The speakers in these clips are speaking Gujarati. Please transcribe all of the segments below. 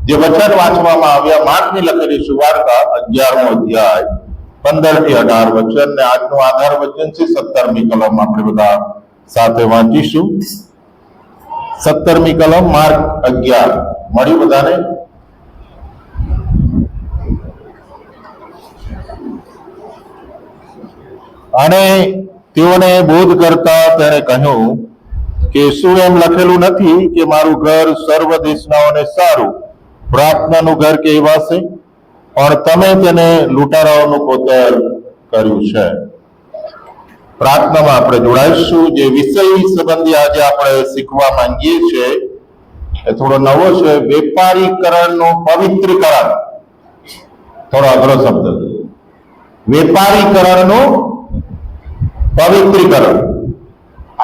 જે વચન વાંચવામાં આવ્યા માર્કની લખેલી સુવાર્તા 11મો અધ્યાય 15 થી 18 વચન ને આજનું આધાર વચન છે 17મી કલમ. આપણે બધા સાથે વાંચીશું. 17મી કલમ માર્ક 11. મળ્યું બધાને? અને તેઓને બોધ કરતા તેણે કહ્યું કે શું એમ લખેલું નથી કે મારું ઘર સર્વ દેશનાઓને સારું પ્રાર્થનાનું ઘર કહેવાશે? પણ તમે તેને લૂંટારાઓનું કોતર કર્યું છે. પ્રાર્થનામાં આપણે જોડાઈશું. જે વિષય સંબંધી આજે આપણે શીખવા માંગીએ છીએ એ થોડો નવો છે. વેપારીકરણનું પવિત્રીકરણ. થોડો અઘરો શબ્દ. વેપારીકરણનું પવિત્રીકરણ.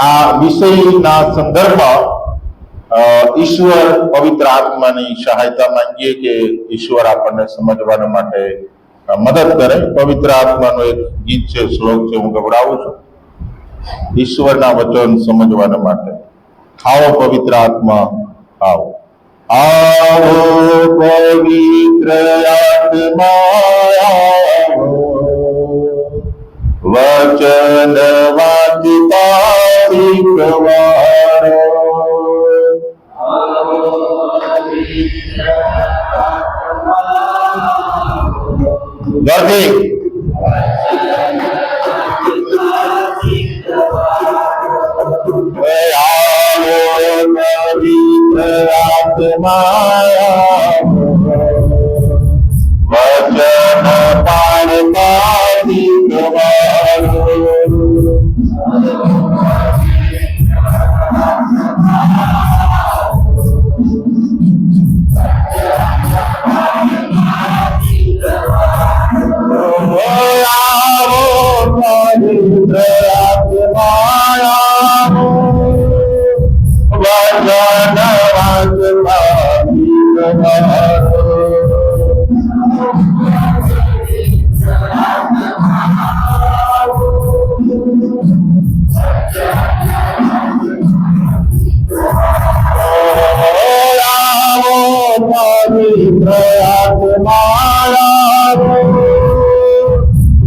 આ વિષયના સંદર્ભમાં ઈશ્વર પવિત્ર આત્માની સહાયતા માંગીએ કે ઈશ્વર આપણને સમજવા માટે મદદ કરે. પવિત્ર આત્માનો એક ગીત છે, શ્લોક છે, હું ગવડાવું છું ઈશ્વરના વચન સમજવા માટે. આવો પવિત્ર આત્મા, આવો આવો પવિત્ર આત્મા, વચન વાંચતા શીખવાડો. ગર્ભી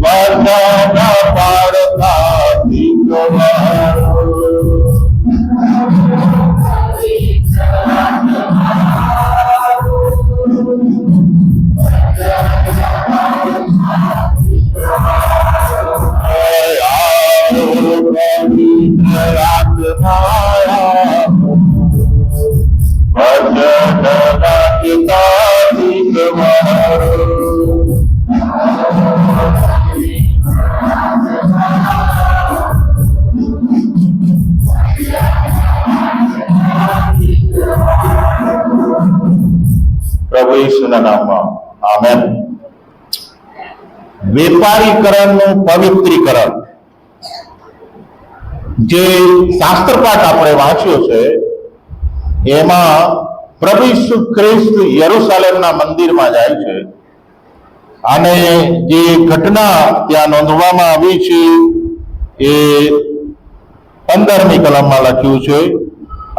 વચન પાડતા શીખવાડો. પ્રભુ ઈસુના નામમાં આમેન. વેપારીકરણનું પવિત્રીકરણ. જે શાસ્ત્ર પાઠ આપણે વાંચ્યો છે એમાં પ્રભુ ઈસુ ખ્રિસ્ત યરુશલેમના મંદિરમાં જાય છે અને જે ઘટના ત્યાં નોંધવામાં આવી છે એ 15મી કલમમાં લખ્યું છે.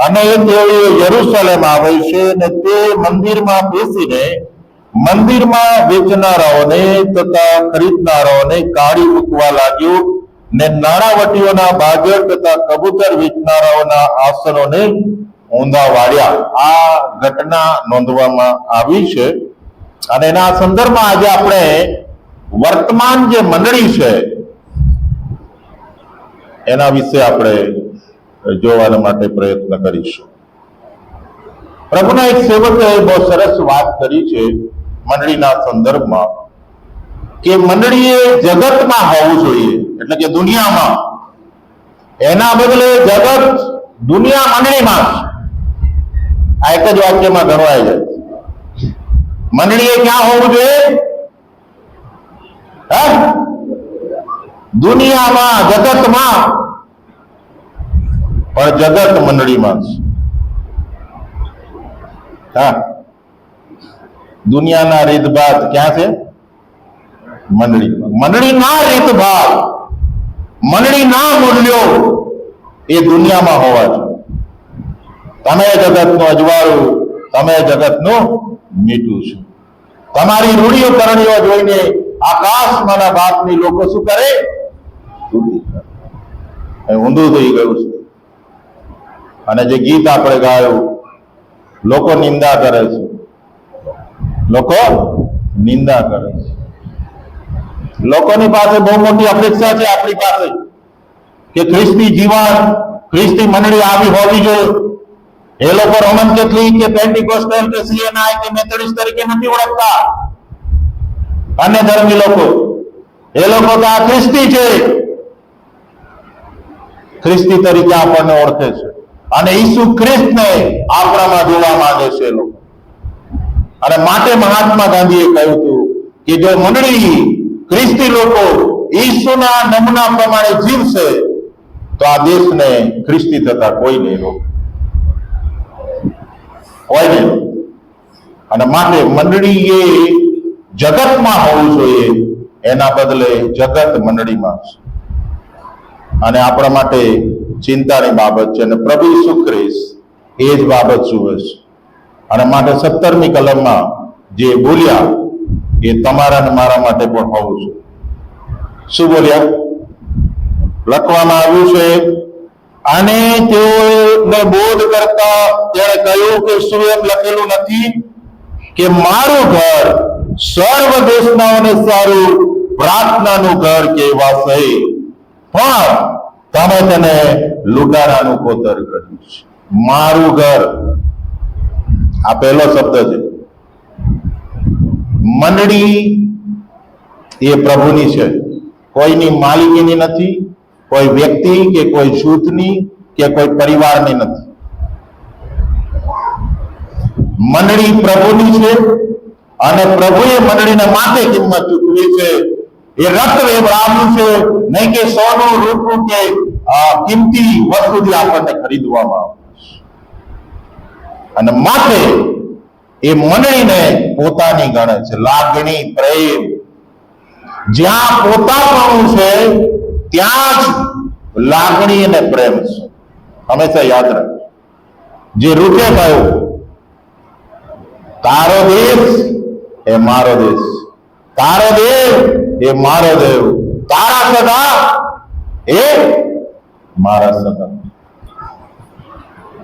અને તેઓ યરુશલેમ આવે છે અને તે મંદિરમાં બેસીને મંદિરમાં વેચનારાઓને તથા ખરીદનારાઓને કાઢી મૂકવા લાગ્યો ને નાણાવટીઓના બાજર તથા કબૂતર વેચનારાઓના આસનોને ઊંધા વાળ્યા. આ ઘટના નોંધવામાં આવી છે અને એના સંદર્ભમાં આજે આપણે વર્તમાન જે મંડળી છે એના વિશે આપણે જોવા માટે પ્રયત્ન કરીશું. પ્રભુના એક સેવકે બહુ સરસ વાત કરી છે મંડળીના સંદર્ભમાં કે મંડળીએ જગતમાં હોવું જોઈએ, એટલે કે દુનિયામાં. એના બદલે જગત દુનિયા મંડળીમાં. આ એક જ વાક્યમાં ગણવાય જાય. મંડળીએ ક્યાં હોવું જોઈએ? દુનિયામાં, જગતમાં. પણ જગત મંડળીમાં છે. દુનિયાના રીતભાત ક્યાં છે? મંડળીમાં. મંડળીના રીતભાત, મંડળીના મૂલ્યો એ દુનિયામાં હોવા જોઈએ. તમે જગતનું અજવાળું તમે જગતનું મીઠું છો. તમારી રૂઢિઓ કરણીઓ જોઈને આકાશમાંના બાપની લોકો શું કરે? સ્તુતિ કરે. ઊંધું થઈ ગયું છે. અને જે ગીત આપણે ગાયું, લોકો નિંદા કરે છે, લોકો નિંદા કરે છે. લોકોની પાસે બહુ મોટી અપેક્ષા છે આપણી પાસે કે ખ્રિસ્તી જીવન, ખ્રિસ્તી મંડળી આવી હોવી જોઈએ. એ લોકો રોમન કેથલિક કે પેન્ટિકોસ્ટલ કે સીએનઆઈ કે મેથોડિસ્ટ તરીકે નથી ઓળખતા. અન્ય ધર્મી લોકો, એ લોકો તો આ ખ્રિસ્તી છે, ખ્રિસ્તી તરીકે આપણને ઓળખે છે. અને ઈસુ ખ્રિસ્તને આપણામાં જોવા માંગે છે એ લોકો. અને માટે મહાત્મા ગાંધીએ કહ્યું હતું કે જો મંડળી, ખ્રિસ્તી લોકો ઈસુના નમૂના પ્રમાણે જીવશે તો આ દેશને ખ્રિસ્તી થતા કોઈ નહીં રોકે, કોઈ નહીં. અને માટે મંડળી એ જગતમાં હોવું જોઈએ, એના બદલે જગત મંડળીમાં છે. અને આપણા માટે ચિંતાની બાબત છે. અને પ્રભુ ઈસુ ખ્રિસ્ત એ જ બાબત જુએ છે. અને માટે 17મી કલમમાં જે બોલ્યા એ તમારા અને મારા માટે પણ હોવું જોઈએ. શું બોલ્યા? લખવામાં આવ્યું છે, અને તેઓને બોધ કરતા તેણે કહ્યું કે શું એમ લખેલું નથી કે મારું ઘર સર્વ દેશનાઓને સારું પ્રાર્થનાનું ઘર કહેવાશે, પણ તમે તેને લૂંટારાનું કોતર કર્યું છે. મારું ઘર, આ પહેલો શબ્દ છે. મંડળી એ પ્રભુની છે, કોઈની માલિકીની નથી, કોઈ વ્યક્તિ કે કોઈ જૂથની કે કોઈ પરિવારની નથી. મંડળી પ્રભુની છે અને પ્રભુએ મંડળીના માટે કિંમત ચૂકવી છે. એ રક્ત વેવડાવ્યું છે, નહીં કે સોનું, રૂપું કે કિંમતી વસ્તુથી આપણને ખરીદવામાં આવે છે. અને માટે એ મંડળીને પોતાની ગણે છે. લાગણી, પ્રેમ, જ્યાં પોતાપણું છે ત્યાં જ લાગણી અને પ્રેમ છે. હંમેશા યાદ રાખજો. જે રૂપે કહ્યું તારો દેશ એ મારો દેશ, તારો દેવ એ મારો દેવ, તારા સગા એ મારા સગા.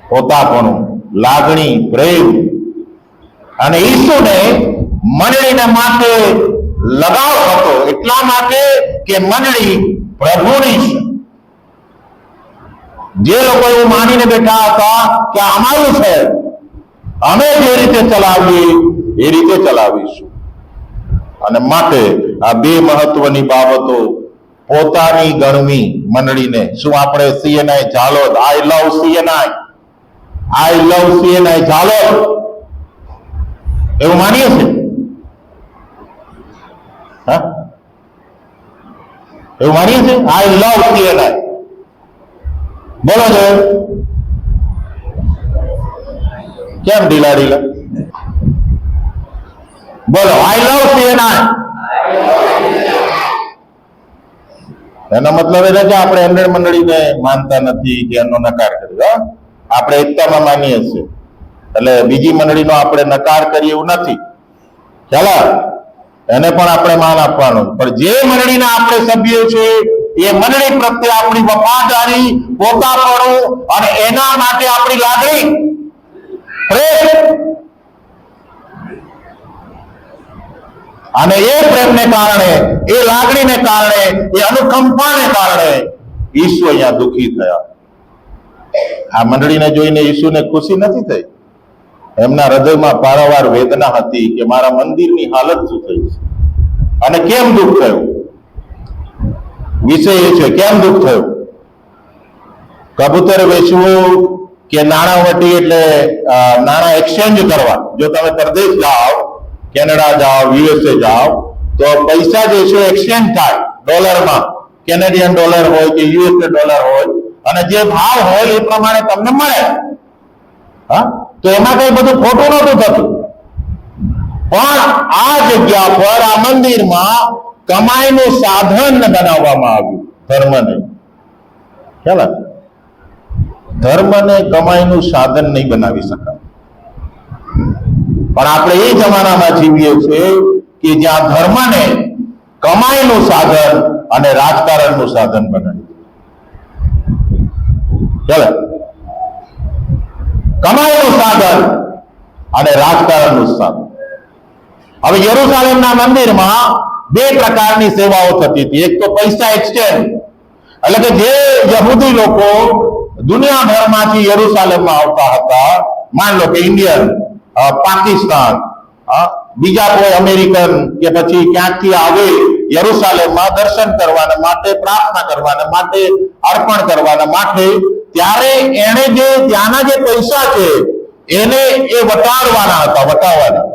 પોતાપણું, લાગણી, પ્રેમ. અને ઈસુને મંડળીને માટે લગાવ હતો, એટલા માટે કે મંડળી પ્રભુની છે. જે લોકો એવું માનીને બેઠા હતા કે અમારું છે, અમે જે રીતે ચલાવીએ એ રીતે ચલાવીશું. અને માટે આ બે મહત્વની બાબતો પોતાની ગણવી મંડળીને. શું આપણે સીએનઆઈ ઝાલોદ, આઈ લવ સીએનઆઈ, આઈ લવ સીએનઆઈ ઝાલોદ એવું માનીએ છીએ? હા, એવું માનીએ છીએ? આઈ લવ સીએનઆઈ બોલો છો? કેમ ઢીલા ઢીલા બોલો? આઈ લવ સીએનઆઈ. એનો મતલબ એ કે આપણે અન્ય મંડળીને માનતા નથી કે એનો નકાર કર્યો. આપણે એકતામાં માનીએ છીએ, એટલે બીજી મંડળીનો આપણે નકાર કરીએ એવું નથી. ચાલો, એને પણ આપણે માન આપવાનું. પણ જે મંડળીના આપણે સભ્યો છે એ મંડળી પ્રત્યે આપણી વફાદારી, પોતાપણું અને એના માટે આપણી લાગણી, પ્રેમ, અને એ પ્રેમને કારણે, એ લાગણીને કારણે, એ અનુકંપાને કારણે ઈસુ અહીંયા દુઃખી થયા. આ મંડળીને જોઈને ઈસુને ખુશી નથી થઈ. એમના હૃદયમાં પારાવાર વેદના હતી કે મારા મંદિરની હાલત શું થઈ છે. અને કેમ દુઃખ થયું? વિષય એ છે કેમ દુઃખ થયું. કબૂતર વેચવું કે નાણાવટી, એટલે નાણાં એક્સચેન્જ કરવા. જો તમે પરદેશ જાઓ, કેનેડા જાઓ, યુએસએ જાઓ, તો પૈસા જે છે એક્સચેન્જ થાય ડોલરમાં. કેનેડિયન ડોલર હોય કે યુએસએ ડોલર હોય, અને જે ભાવ હોય એ પ્રમાણે તમને મળે. હા, તો એમાં કઈ બધું ખોટું નહોતું થતું. પણ આ જગ્યા પર, આ મંદિરમાં કમાઈનું સાધન બનાવવામાં આવ્યું ધર્મને. ખ્યાલ? ધર્મને કમાઈનું સાધન નહીં બનાવી શકાય. પણ આપણે એ જમાનામાં જીવીએ છીએ કે જ્યાં ધર્મને કમાઈનું સાધન અને રાજકારણનું સાધન બનાવ્યું. ચાલો, કમાઈનું સાધન અને રાજકારણનું સાધન. હવે યરુશાલેમના મંદિરમાં બે પ્રકારની સેવાઓ થતી હતી. એક તો પૈસા એક્સચેન્જ, એટલે કે જે યહૂદી લોકો દુનિયાભરમાંથી યરુશાલેમમાં આવતા હતા, માન લો કે ઇન્ડિયન, પાકિસ્તાન, બીજા કોઈ અમેરિકન કે પછી ક્યાંકથી આવે યરુશાલેમમાં દર્શન કરવાના માટે, પ્રાર્થના કરવાના માટે, અર્પણ કરવાના માટે, ત્યારે એને જે ત્યાંના જે પૈસા છે એને એ વટાળવાના હતા, વટાવવાના,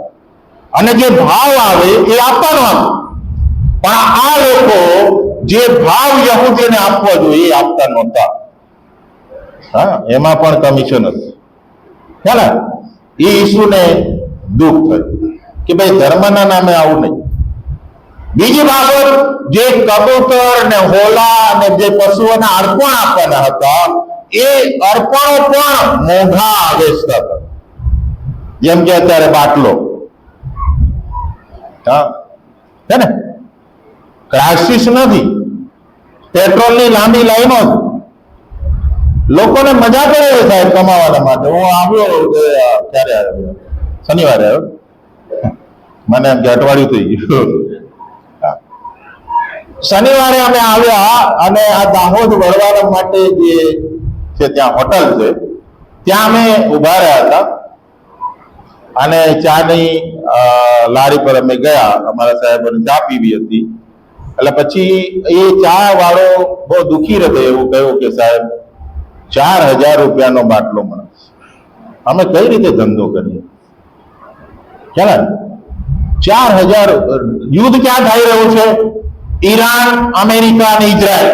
અને જે ભાવ આવે એ આપવાનો હતો. પણ આ લોકો જે ભાવ યહૂદીને આપવો જોઈએ એ આપતા નહોતા. હા, એમાં પણ કમિશન હતું. ચાલે, એ ઈસુને દુઃખ થયું કે ભાઈ ધર્મના નામે આવું નહીં. બીજી બાબત, જે કબૂતર ને હોલા અને જે પશુઓના અર્પણ આપવાના હતા એ અર્પણો પણ મોંઘા વેચતા હતા. જેમ કે અત્યારે બાટલો, હે ને, ક્રાઇસિસ નથી, પેટ્રોલની લાંબી લાઈનો છે, લોકોને મજા કરે સાહેબ કમાવાના માટે. હું આવ્યો ક્યારે આવ્યો, શનિવારે આવ્યો, મને એમ કે અઠવાડિયું થઈ ગયું. શનિવારે અમે આવ્યા અને આ દાહોદ વડવાળા માટે જે છે ત્યાં હોટલ છે, ત્યાં અમે ઉભા રહ્યા હતા અને ચાની લારી પર અમે ગયા. અમારા સાહેબોને ચા પીવી હતી. એટલે પછી એ ચા વાળો બહુ દુઃખી હૃદય એવું કહ્યું કે સાહેબ 4,000 રૂપિયાનો બાટલો મળે, અમે કઈ રીતે ધંધો કરીએ? ચાલે, 4,000. યુદ્ધ ક્યાં થઈ રહ્યું છે? ઈરાન, અમેરિકા અને ઇઝરાયલ.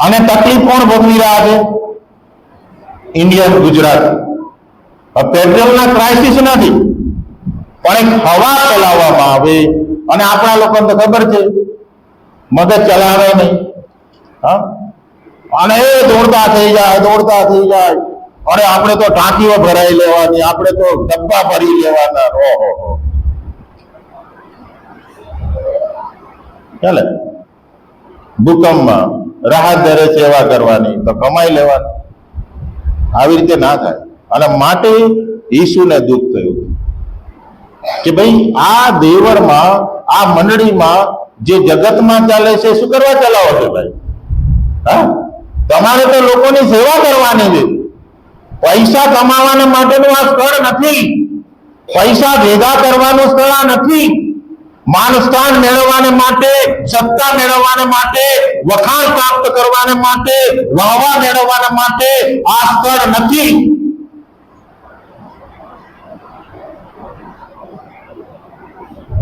અને તકલીફ કોણ ભોગવી રહ્યા છે? ઇન્ડિયન ગુજરાત. પેટ્રોલના ક્રાઇસિસ નથી, પણ એક હવા ચલાવવામાં આવે અને આપણા લોકોને તો ખબર છે મગજ ચલાવે નહીં. હા, અને એ દોડતા થઈ જાય. અને આપણે તો ટાંકીઓ ભરાઈ લેવાની, આપણે તો ડબ્બા ભરી લેવાના. ઓહો, ચાલે, ભૂકંપમાં રાહત દરે સેવા કરવાની, તો કમાઈ લેવાની. આવી રીતે ના થાય. અને માટે ઈસુને દુઃખ થયું કે ભાઈ આ દેવળમાં, આ મંડળીમાં જે જગતમાં ચાલે છે શું કરવા ચલાવો છો ભાઈ? હા, તમારે તો લોકોની સેવા કરવાની છે. પૈસા કમાવાના માટેનું આ સ્થળ નથી, પૈસા ભેગા કરવાનું સ્થળ આ નથી, માન સ્થાન મેળવવાને માટે, સત્તા મેળવવાને માટે, વખાણ પ્રાપ્ત કરવાને માટે, વાહવા મેળવવાને માટે આ સ્થળ નથી.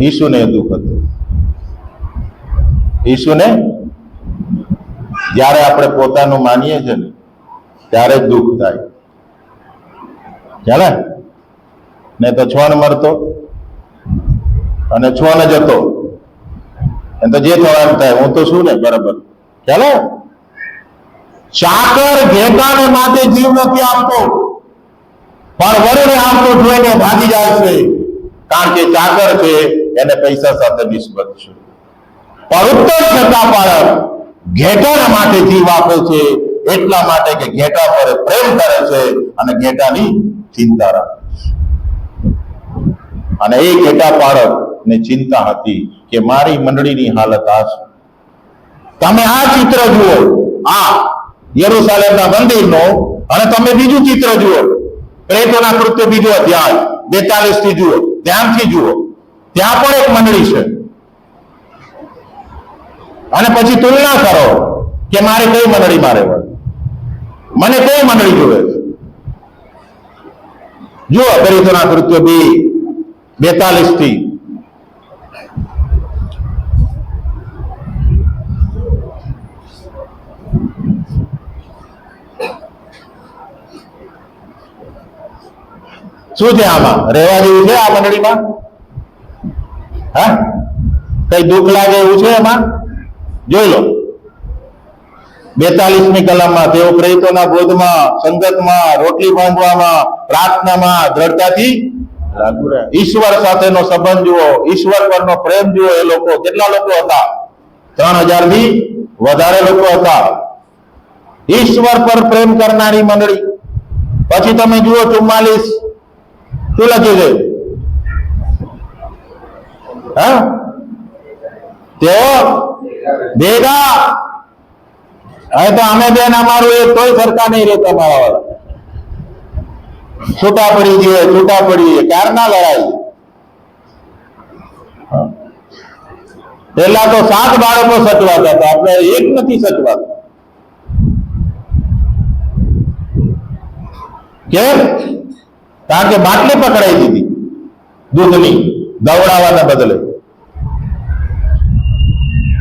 ઈસુને દુઃખ હતું. ઈસુને જ્યારે આપણે પોતાનું માનીએ છીએ ને ત્યારે જ દુઃખ થાય. ચાલે ને તો છોન મરતો અને છોન જતો, એમ તો જે થવાનું થાય. હું તો શું ને બરાબર. ચાલો, ચાકર ઘેટાને માટે જીવ નથી આપતો, પણ વરુને આપતો જોઈને ભાગી જાય છે, કારણ કે ચાકર છે એને પૈસા સાથે નિસ્બત છે. પણ ઉત્તર છતાં પાળક ઘેટાના માટે જીવ આપે છે, એટલા માટે કે ઘેટા પર પ્રેમ કરે છે અને ઘેટાની ચિંતા રાખે છે. અને એ ઘેટા પાળક ને ચિંતા હતી કે મારી મંડળીની હાલત આ છે. તમે આ ચિત્ર જુઓ, આ યરુશાલેમના મંદિરનો, અને તમે બીજું ચિત્ર જુઓ, પ્રેતોના કૃત્ય બીજો અધ્યાય 42 થી જુઓ, ધ્યાનથી જુઓ. ત્યાં પણ એક મંડળી છે. અને પછી તુલના કરો કે મારે કઈ મંડળીમાં રહેવાનું, મને કઈ મંડળી જોવે છે. જુઓ પ્રેતોના કૃત્ય 42 થી. શું છે આમાં? રહેવા જેવું છે આ મંડળીમાં? હા, કઈ દુઃખ લાગે એવું છે એમાં? જોઈ લો 42મી કલમમાં, તેઓ પ્રેતોના બોધમાં, સંગતમાં, રોટલી બાંધવામાં, પ્રાર્થનામાં દ્રઢતાથી લાગુ રહે. ઈશ્વર સાથેનો સંબંધ જુઓ, ઈશ્વર પરનો પ્રેમ જુઓ. એ લોકો કેટલા લોકો હતા? 3000 થી વધારે લોકો હતા ઈશ્વર પર પ્રેમ કરનારી મંડળી. પછી તમે જુઓ 44 શું લખ્યું છે? હા, તેઓ ભેગા. હવે તો અમે બેન અમારું એ તોય સરકાર નહીં રહેતા. મારા વાળા છૂટા પડી જઈએ, છૂટા પડીએ, ક્યાર ના લડાઈ. પેલા તો 7 બાળકો સચવાતા હતા, આપણે એક નથી સચવાતા. કેમ? કારણ કે બાટલી પકડાઈ દીધી દૂધની દવડાવવાના બદલે.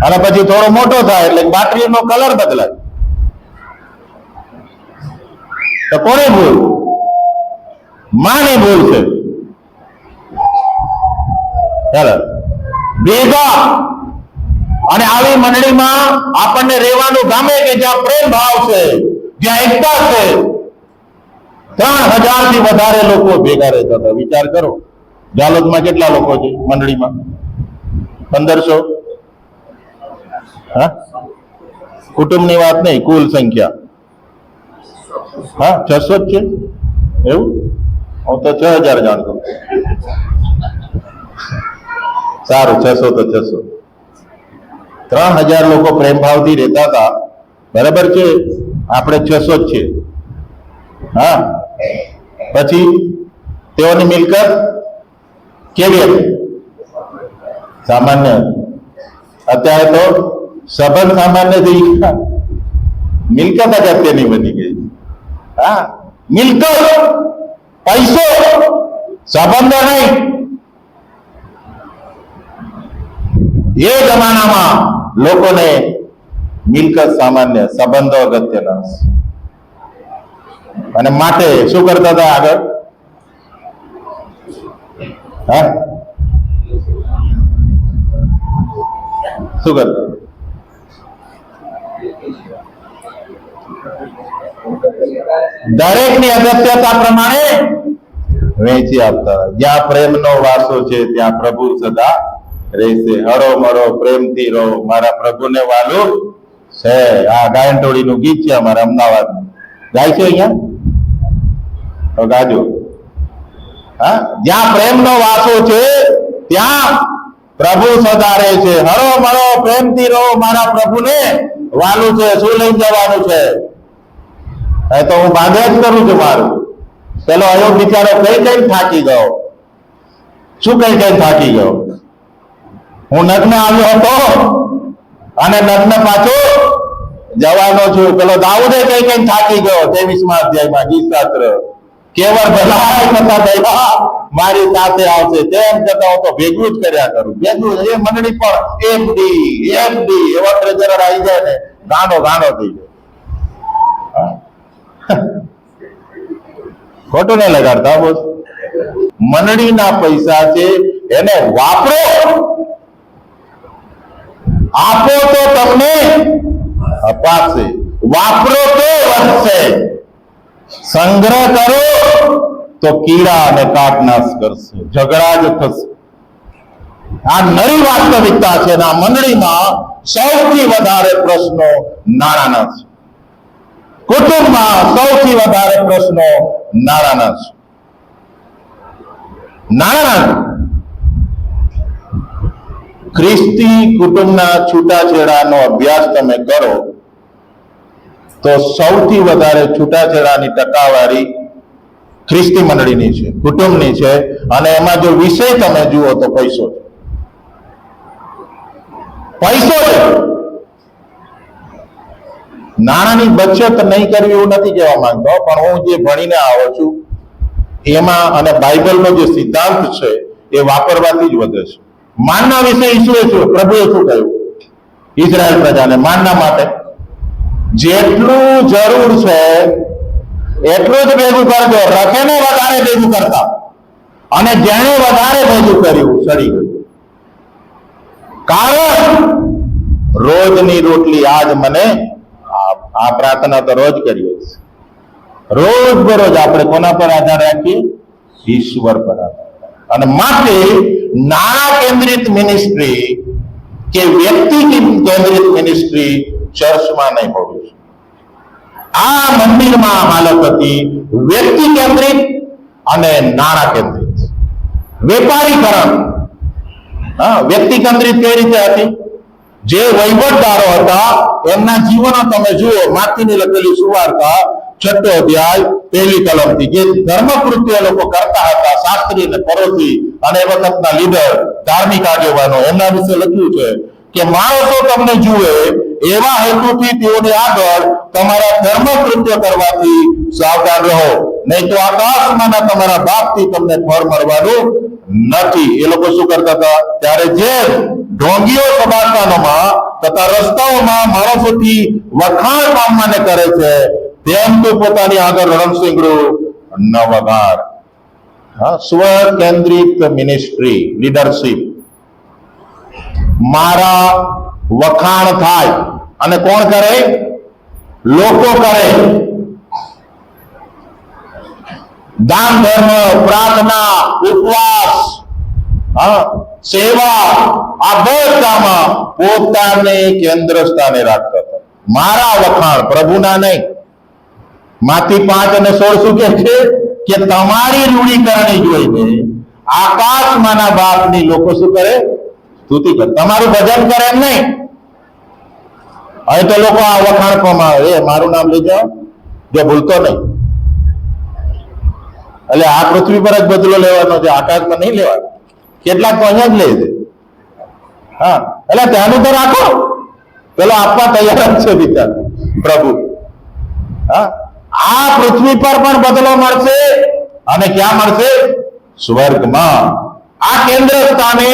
અને પછી થોડો મોટો થાય એટલે બાટલીનો કલર બદલાય. તો કોની ભૂલ? માની ભૂલ છે. ચાલો ભેગા. અને આવી મંડળીમાં આપણને રહેવાનું ગમે કે જ્યાં પ્રેમ ભાવ છે, જ્યાં એકતા છે. 3000 થી વધારે લોકો ભેગા રહેતા હતા. વિચાર કરો, જાલોદમાં કેટલા લોકો છે મંડળીમાં? 1500. હા, કુટુંબની વાત નહીં, કુલ સંખ્યા. હા, 600 જ છે. એવું? હું તો 6000 જાણતો. સારું, 600 તો 600. 3000 લોકો પ્રેમ ભાવથી રહેતા હતા. બરાબર છે, આપણે 600 જ છે. હા, પછી તેઓની મિલકત કેવી હતી? સામાન્ય. અત્યારે તો સંબંધ સામાન્ય થઈ ગયા, મિલકત જ અત્યારની બની ગઈ. હા, મિલકત, પૈસો, સંબંધો નહીં. એ જમાનામાં લોકોને મિલકત સામાન્ય, સંબંધો અગત્યના. અને માટે શું કરતા હતા આગળ? હા, શું કરતા? દરેકની અગત્યતા પ્રમાણે વેચી આપતા. જ્યાં પ્રેમનો વાસો છે ત્યાં પ્રભુ સદા રહેશે. હરો મરો પ્રેમથી રહો, મારા પ્રભુને વાલું છે. આ ગાયન ટોળીનું ગીત છે અમારા અમદાવાદનું. ગાય છે અહીંયા તો ગાજો. હા, જ્યાં પ્રેમનો વાસો છે ત્યાં પ્રભુ સદા રહે છે. હરો મરો પ્રેમથી રહો, મારા પ્રભુને વાલું છે. શું લઈ જવાનું છે? એ તો હું બાંધ્યા જ કરું છું મારું. પેલો અયો બિચારો કઈ કઈ થાકી ગયો. શું કઈ કઈ થાકી ગયો? હું નગ્ન આવ્યો હતો અને નગ્ન પાછો જવાનો છું. પેલો દાઉદે કઈ કઈ થાકી ગયો. 23મા અધ્યાયમાં ગીતશાસ્ત્ર. કેવળ ભલાઈ થતા દયા મારી સાથે આવશે, તેમ છતાં હું તો ભેગું જ કર્યા કરું. ભેગું એ મંડળી પણ એફડી એવા ટ્રેઝરર આવી જાય ને ગાંડો થઈ જાય. ખોટું નહીં લગાડતા બોસ. મંડળીના પૈસા છે, એને વાપરો. આપો તો તમને અપાશે, વાપરો તો વધશે. સંગ્રહ કરો તો કીડા અને કાટનાશ કરશે, ઝઘડા જ થશે. આ નવી વાસ્તવિકતા છે. આ મંડળીમાં સૌથી વધારે પ્રશ્નો નાણાંના છે. કુટુંબમાં સૌથી વધારે પ્રશ્નો નાણાંના છે. નાણાંના. ખ્રિસ્તી કુટુંબના છૂટાછેડાનો અભ્યાસ તમે કરો તો સૌથી વધારે છૂટાછેડાની ટકાવારી ખ્રિસ્તી મંડળીની છે, કુટુંબની છે. અને એમાં જો વિષય તમે જુઓ તો પૈસો છે. પૈસો છે. નાણાંની બચત નહીં કરવી એવું નથી કહેવા માંગતો, પણ હું જે ભણીને આવો છું એમાં અને બાઇબલનો જે સિદ્ધાંત છે એ વાપરવાથી જ વધે છે. માનના વિશે ઈસુએ શું, પ્રભુએ શું કહ્યું ઇઝરાયલ પ્રજાને? માનના માટે જેટલું જરૂર છે એટલું જ ભેગું કરજો. રખેને વધારે ભેગું કરતા, અને જેણે વધારે ભેગું કર્યું સડી ગયું. કારણ રોજની રોટલી આજ મને આ પ્રાર્થના તો રોજ કરીએ છીએ. રોજ બરોજ આપણે કોના પર આધાર રાખીએ? ઈશ્વર પર આધાર. અને માટે નાણાં કેન્દ્રિત મિનિસ્ટ્રી કે વ્યક્તિ કેન્દ્રિત મિનિસ્ટ્રી ચર્ચમાં નહીં હોવી જોઈએ. આ મંદિરમાં હાલત હતી વ્યક્તિ કેન્દ્રિત અને નાણાં કેન્દ્રિત, વેપારીકરણ. વ્યક્તિ કેન્દ્રિત કઈ રીતે હતી? જે વહીવટદારો હતા એમના જીવનો તમે જુઓ, માથીની લખેલી સુવાર્તા 6 અધ્યાય 1 કલમથી જે ધર્મ કૃત્ય લોકો કરતા હતા, શાસ્ત્રી અને પરોથી અને એ વખતના લીડર, ધાર્મિક આગેવાનો, એમના વિશે લખ્યું છે કે માણસો તમને જુએ એવા હેતુથી તેઓને આગળ તમારા ધર્મ કૃત્ય કરવાથી સાવધાન રહો, નહીં તો આકાશમાંના તમારા બાપથી તમને ફળ મળવાનું નથી. એ લોકો શું કરતા હતા? ત્યારે જે ઢોંગીઓ સભાસ્થાનોમાં તથા રસ્તાઓમાં માણસોથી વખાણ પામવાને કરે છે, તેમ તો પોતાની આગળ રણસિંગડું ન વગાડ. સ્વ કેન્દ્રિત મિનિસ્ટ્રી, લીડરશિપ. મારા વખાણ થાય અને કોણ કરે? લોકો કરે. દાન ધર્મ, પ્રાર્થના, ઉપવાસ, સેવા, આ બધામાં પોતાને કેન્દ્ર સ્થાને રાખતા હતા. મારા વખાણ, પ્રભુના નહીં. માથી 5 અને 16 શું કે છે કે તમારી રૂઢી કરણી જોઈને આકાશમાંના બાપની લોકો શું કરે? સ્તુતિ કરે. તમારું ભજન કરે એમ નહીં. હવે તો લોકો આ વખાણ પ્રમાણે મારું નામ લઈ જાઓ, જો ભૂલતો નહીં. એટલે આ પૃથ્વી પર જ બદલો લેવાનો છે, આકાશમાં નહીં લેવાનો. કેટલાક તો અહીંયા જ લે છે. એટલે ત્યાંનું તો રાખો, પેલો આપવા તૈયાર જ છે બિચાર પ્રભુ. આ પૃથ્વી પર પણ બદલો મળશે અને ક્યાં મળશે? સ્વર્ગમાં. આ કેન્દ્ર સ્થાને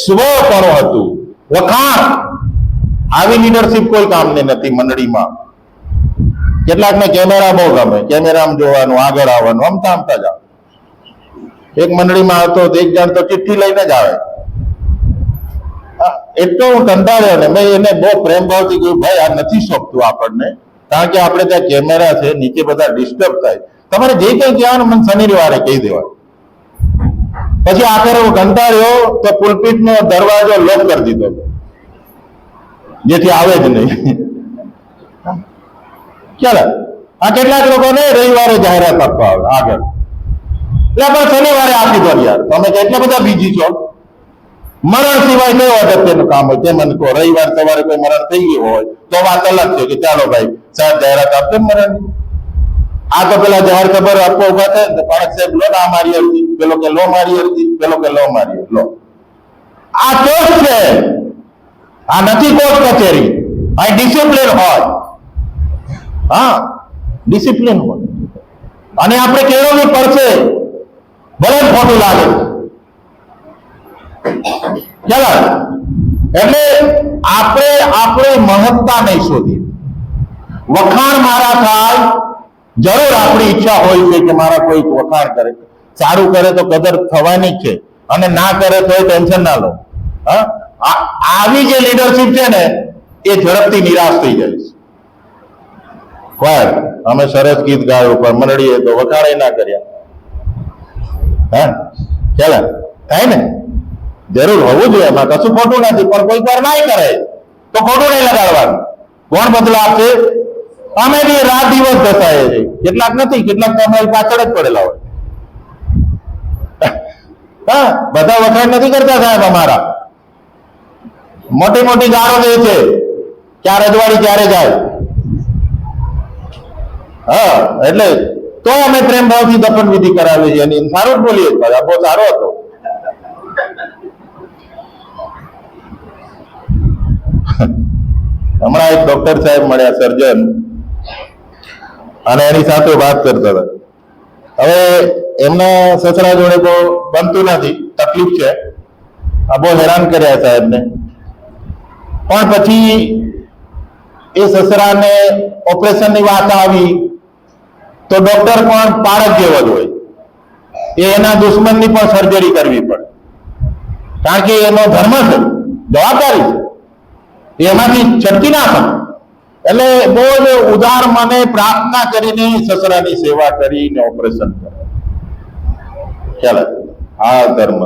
સ્વપણું હતું, વખાણ. આવી લીડરશિપ કોઈ કામની નથી મંડળીમાં. કેટલાકને કેમેરા બહુ ગમે, કેમેરામાં જોવાનું, આગળ આવવાનું, આમતા જાવ. એક મંડળીમાં હતો, એક જણ તો ચિઠ્ઠી લઈને જ આવે. એટલો હું કંટાળ્યો ને મેં એને બહુ પ્રેમ ભાવથી કહ્યું, ભાઈ આ નથી સોંપતું આપણને, કારણ કે આપણે ત્યાં કેમેરા છે, નીચે બધા ડિસ્ટર્બ થાય. તમારે જે કંઈ કહેવાનું મને શનિવારે કહી દેવાય. પછી આખરે હું કંટાળ્યો તો પુલપીટનો દરવાજો લોક કરી દીધો, જેથી આવે જ નહીં. ચાલો, આ કેટલાક લોકોને રવિવારે જાહેરાત આપવા આવે આગળ, એટલે પણ શનિવારે આપી દો યાર, તમે કેટલા બધા બીજી છો. મરણ સિવાય કયો અગત્યનું કામ હોય તે મને કહો. રવિવાર સવારે કોઈ મરણ થઈ ગયું હોય તો વાત અલગ છે કે ચાલો ભાઈ સાહેબ જાહેરાત આપજો મરણ. આ તો પેલા જાહેર ખબર આપવા ઉભા થાય ને, પાણક સાહેબ લો આ મારી અરજી, પેલો કે લો મારી અરજી, પેલો કે લો મારી લો. આ કોર્ટ છે, આ નથી કોર્ટ કચેરી. આ ડિસિપ્લિન હોય. ડિસિપ્લિન હોય અને આપણે કેળવવી પડશે, ભલે ખોટું લાગે. ચાલો, એટલે આપણે મહત્તા નહીં શોધી. વખાણ મારા થાય, જરૂર આપણી ઈચ્છા હોય છે કે મારા કોઈ વખાણ કરે, સારું કરે તો કદર થવાની જ છે, અને ના કરે તો ટેન્શન ના લો. આવી જે લીડરશિપ છે ને એ ઝડપથી નિરાશ થઈ જાય છે. કોઈ અમે સરસ ગીત ગાયું પણ મંડળીએ તો વખાણે ના કર્યા. ચાલો, થાય ને? જરૂર હોવું જોઈએ, એમાં કશું ખોટું નથી, પણ કોઈ વાર ના કરે તો ખોટું નહીં લગાડવાનું. કોણ બદલા આપશે? અમે બી રાત દિવસ દસાઈએ છીએ. કેટલાક નથી, કેટલાક તો અમારી પાછળ જ પડેલા હોય. બધા વખાણ નથી કરતા સાહેબ. અમારા મોટી મોટી ગાળો દે છે, ક્યાં રજવાડી ક્યારે જાય. એટલે તો અમે પ્રેમ ભાવથી દફન વિધિ કરાવીએ છીએ અને સારું જ બોલીએ. બહુ સારો હતો. હમણાં એક ડોક્ટર સાહેબ મળ્યા, સર્જન, અને એની સાથે વાત કરતા હતા. હવે એમના સસરા જોડે બહુ બનતું નથી, તકલીફ છે. બહુ હેરાન કર્યા સાહેબને. પણ પછી એ સસરાને ઓપરેશનની વાત આવી તો ડોક્ટર પણ પારક જેવો જ હોય. એના દુશ્મનની પણ સર્જરી કરવી પડે, કારણ કે એનો ધર્મ છે, જવાબદારી છે, એમાંથી છટકી ના થાય. એટલે બહુ જ ઉદાર મને પ્રાર્થના કરીને સસરાની સેવા કરીને ઓપરેશન કરે. ચાલો, આ ધર્મ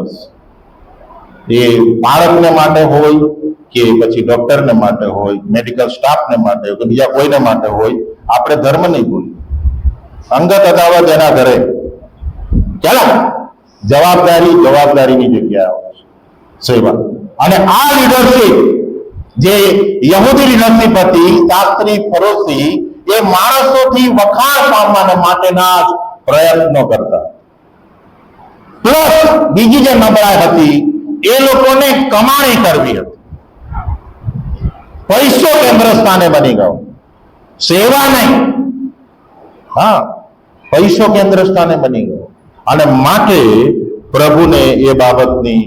એ બાળકને માટે હોય કે પછી ડોક્ટરને માટે હોય, મેડિકલ સ્ટાફને માટે હોય કે બીજા કોઈને માટે હોય, આપણે ધર્મ નહીં ભૂલીએ. અંગત અદાવત એના ઘરે, ચાલો જવાબદારીની જગ્યાએ સેવા. અને આ લીડરશીપ જે યહૂદી લીડરશીપ હતી, શાસ્ત્રી ફરોશી, એ માણસોથી વખાણ પામવાને માટેના જ પ્રયત્નો કરતા. પ્લસ બીજી જે નબળાઈ હતી, એ લોકોને કમાણી કરવી હતી. પૈસો કેન્દ્ર સ્થાને બની ગયો, સેવા નહીં. હા, પૈસો કેન્દ્ર સ્થાને બની ગયો. અને માટે પ્રભુને એ બાબતની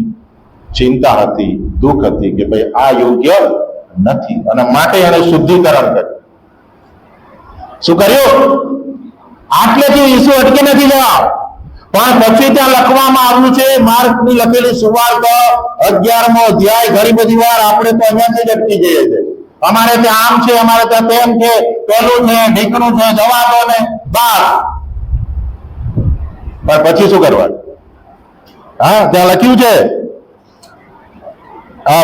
ચિંતા હતી, દુઃખ હતી કે ભાઈ આ યોગ્ય નથી. અને માટે એને શુદ્ધિકરણ કર્યું. શું કર્યું? આટલેથી ઈસુ અટકી નથી જવા, પણ પછી ત્યાં લખવામાં આવ્યું છે, માર્કની લખેલી સુવાર્ત 11મો અધ્યાય, ઘણી બધી વાર આપણે તો અહીંયાથી જ અટકી જઈએ છીએ. અમારે ત્યાં આમ છે, અમારે ત્યાં તેમ છે, પેલું છે, ઢીકણું છે, જવા દો ને બસ. પણ પછી શું કરવાનું? હા, ત્યાં લખ્યું છે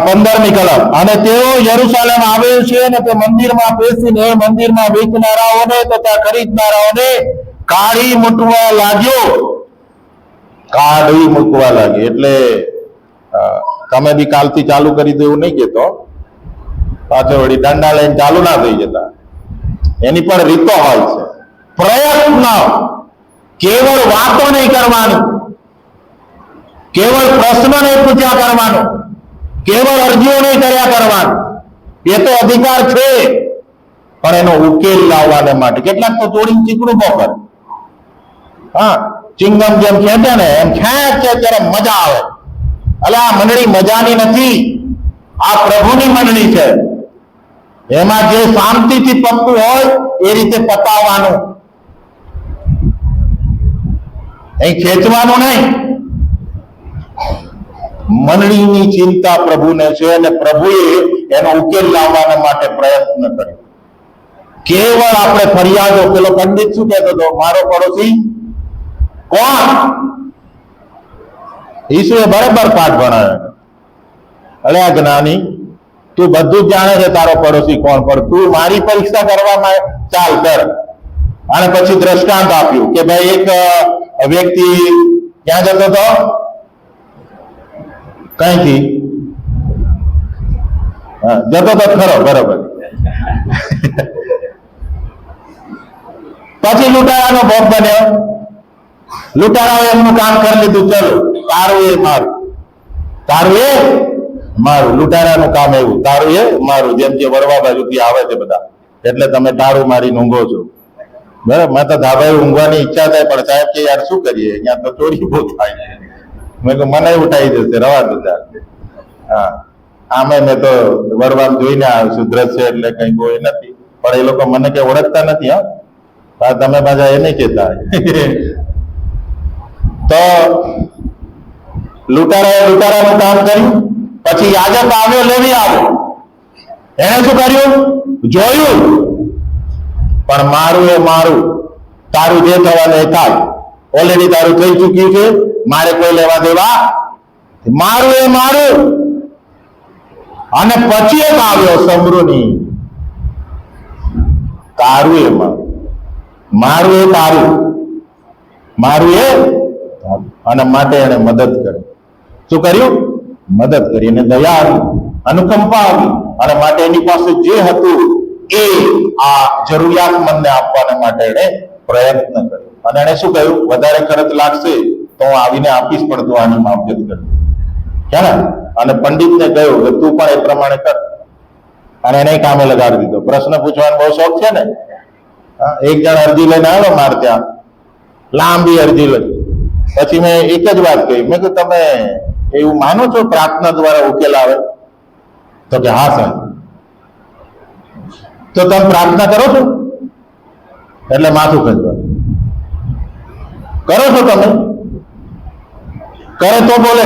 15મી કલમ, અને તેઓ યરુશલેમ આવે છે અને તે મંદિરમાં બેસીને મંદિરમાં વેચનારાઓને તથા ખરીદનારાઓને કાઢી મૂકવા લાગ્યો. કાઢી મૂકવા લાગે એટલે તમે બી કાલથી ચાલુ કરી દો એવું નહીં કેતો, પાછો વળી દંડા લઈને ચાલુ ના થઈ જતા. એની પણ રીતો હોય છે. પ્રયત્ન કેવળ વાતો નહીં કરવાની, કેવળ પ્રશ્ન નહીં પૂછ્યા કરવાનો, કેવળ અરજીઓ નહીં કર્યા કરવાનું. એ તો અધિકાર છે, પણ એનો ઉકેલ લાવવાને માટે કેટલાક તો તોડીને ચીકણું બહુ કરે. હા, ચિંગમ જેમ ખેંચે ને એમ ખેંચે ત્યારે મજા આવે. એટલે આ મંડળી મજાની નથી, આ પ્રભુની મંડળી છે. એમાં જે શાંતિથી પતતું હોય એ રીતે પતાવવાનું, અહીં ખેંચવાનું નહીં. મંડળીની ચિંતા પ્રભુને છે અને પ્રભુએ એનો ઉકેલ લાવવાના માટે પ્રયત્ન કર્યો. કેવળ આપણે ફરિયાદો, પેલો પંડિત શું કહેતો હતો, મારો પડોશી કોણ? ઈસુએ બરાબર પાઠ ભણાવ્યો. અરે આ જ્ઞાની, તું બધું જ જાણે છે તારો પડોશી કોણ, પણ તું મારી પરીક્ષા કરવામાં ચાલ કર. અને પછી દ્રષ્ટાંત આપ્યું કે ભાઈ એક વ્યક્તિ ક્યાં જતો હતો, કઈથી જતો તો ખરો, બરોબર. પછી લૂંટારાનો ભોગ બન્યો. લૂંટારાઓ એમનું કામ કરી લીધું, ચલો તારું એ મારું, તારું એ મારું. લૂંટારાનું કામ એવું, તારું એ મારું. જેમ જે વડવા બાજુથી આવે છે બધા, એટલે તમે તારું મારી ઊંઘો છો, બરાબર. મેં તો ધાબાએ ઊંઘવાની ઈચ્છા થાય, પણ સાહેબ કે યાર શું કરીએ, અહીંયા તો ચોરી બહુ થાય. મેં કહ્યું મને ઉઠાઈ જશે, રવા દો. હા, આમે મેં તો વડવા જોઈને આવ્યો છું, દ્રશ્ય એટલે કઈ કોઈ નથી, પણ એ લોકો મને કઈ ઓળખતા નથી. હા, તમે પાછા એ નહીં કહેતા. તો લૂંટારાનું કામ કર્યું. પછી યાજક આવ્યો, લેવી આવ્યો. એને શું કર્યું? જોયું, પણ મારું એ મારું, તારું જે થવાનું એ થાય. ઓલરેડી તારું થઈ ચૂક્યું છે, મારે કોઈ લેવા દેવા. મારું એ મારું. અને પછી એક આવ્યો સમૃની, તારું એ મારું, મારું એ તારું, મારું એ. અને માટે એને મદદ કરી. શું કર્યું? મદદ કરી. એને દયા આવી, અનુકંપા આવી, અને માટે એની પાસે જે હતું એ આ જરૂરિયાતમંદને આપવાને માટે એને પ્રયત્ન કર્યો. અને એને શું કહ્યું? વધારે ખર્ચ લાગશે તો હું આવીને આપીશ, પણ તું આની માવજત કર. ખ્યાલ? અને પંડિતને કહ્યું કે તું પણ એ પ્રમાણે કર. અને એને કામે લગાડી દીધો. પ્રશ્ન પૂછવાનો બહુ શોખ છે ને. એક જણ અરજી લઈને આવ્યો મારે ત્યાં, લાંબી અરજી લઈ. પછી મેં એક જ વાત કહી, મેં કહ્યું તમે એવું માનો છો પ્રાર્થના દ્વારા ઉકેલ આવે? તો કે હા સાહેબ. તો તમે પ્રાર્થના કરો છો? એટલે માથું ખંજવાનું. કરો છો તમે? કરે તો બોલે.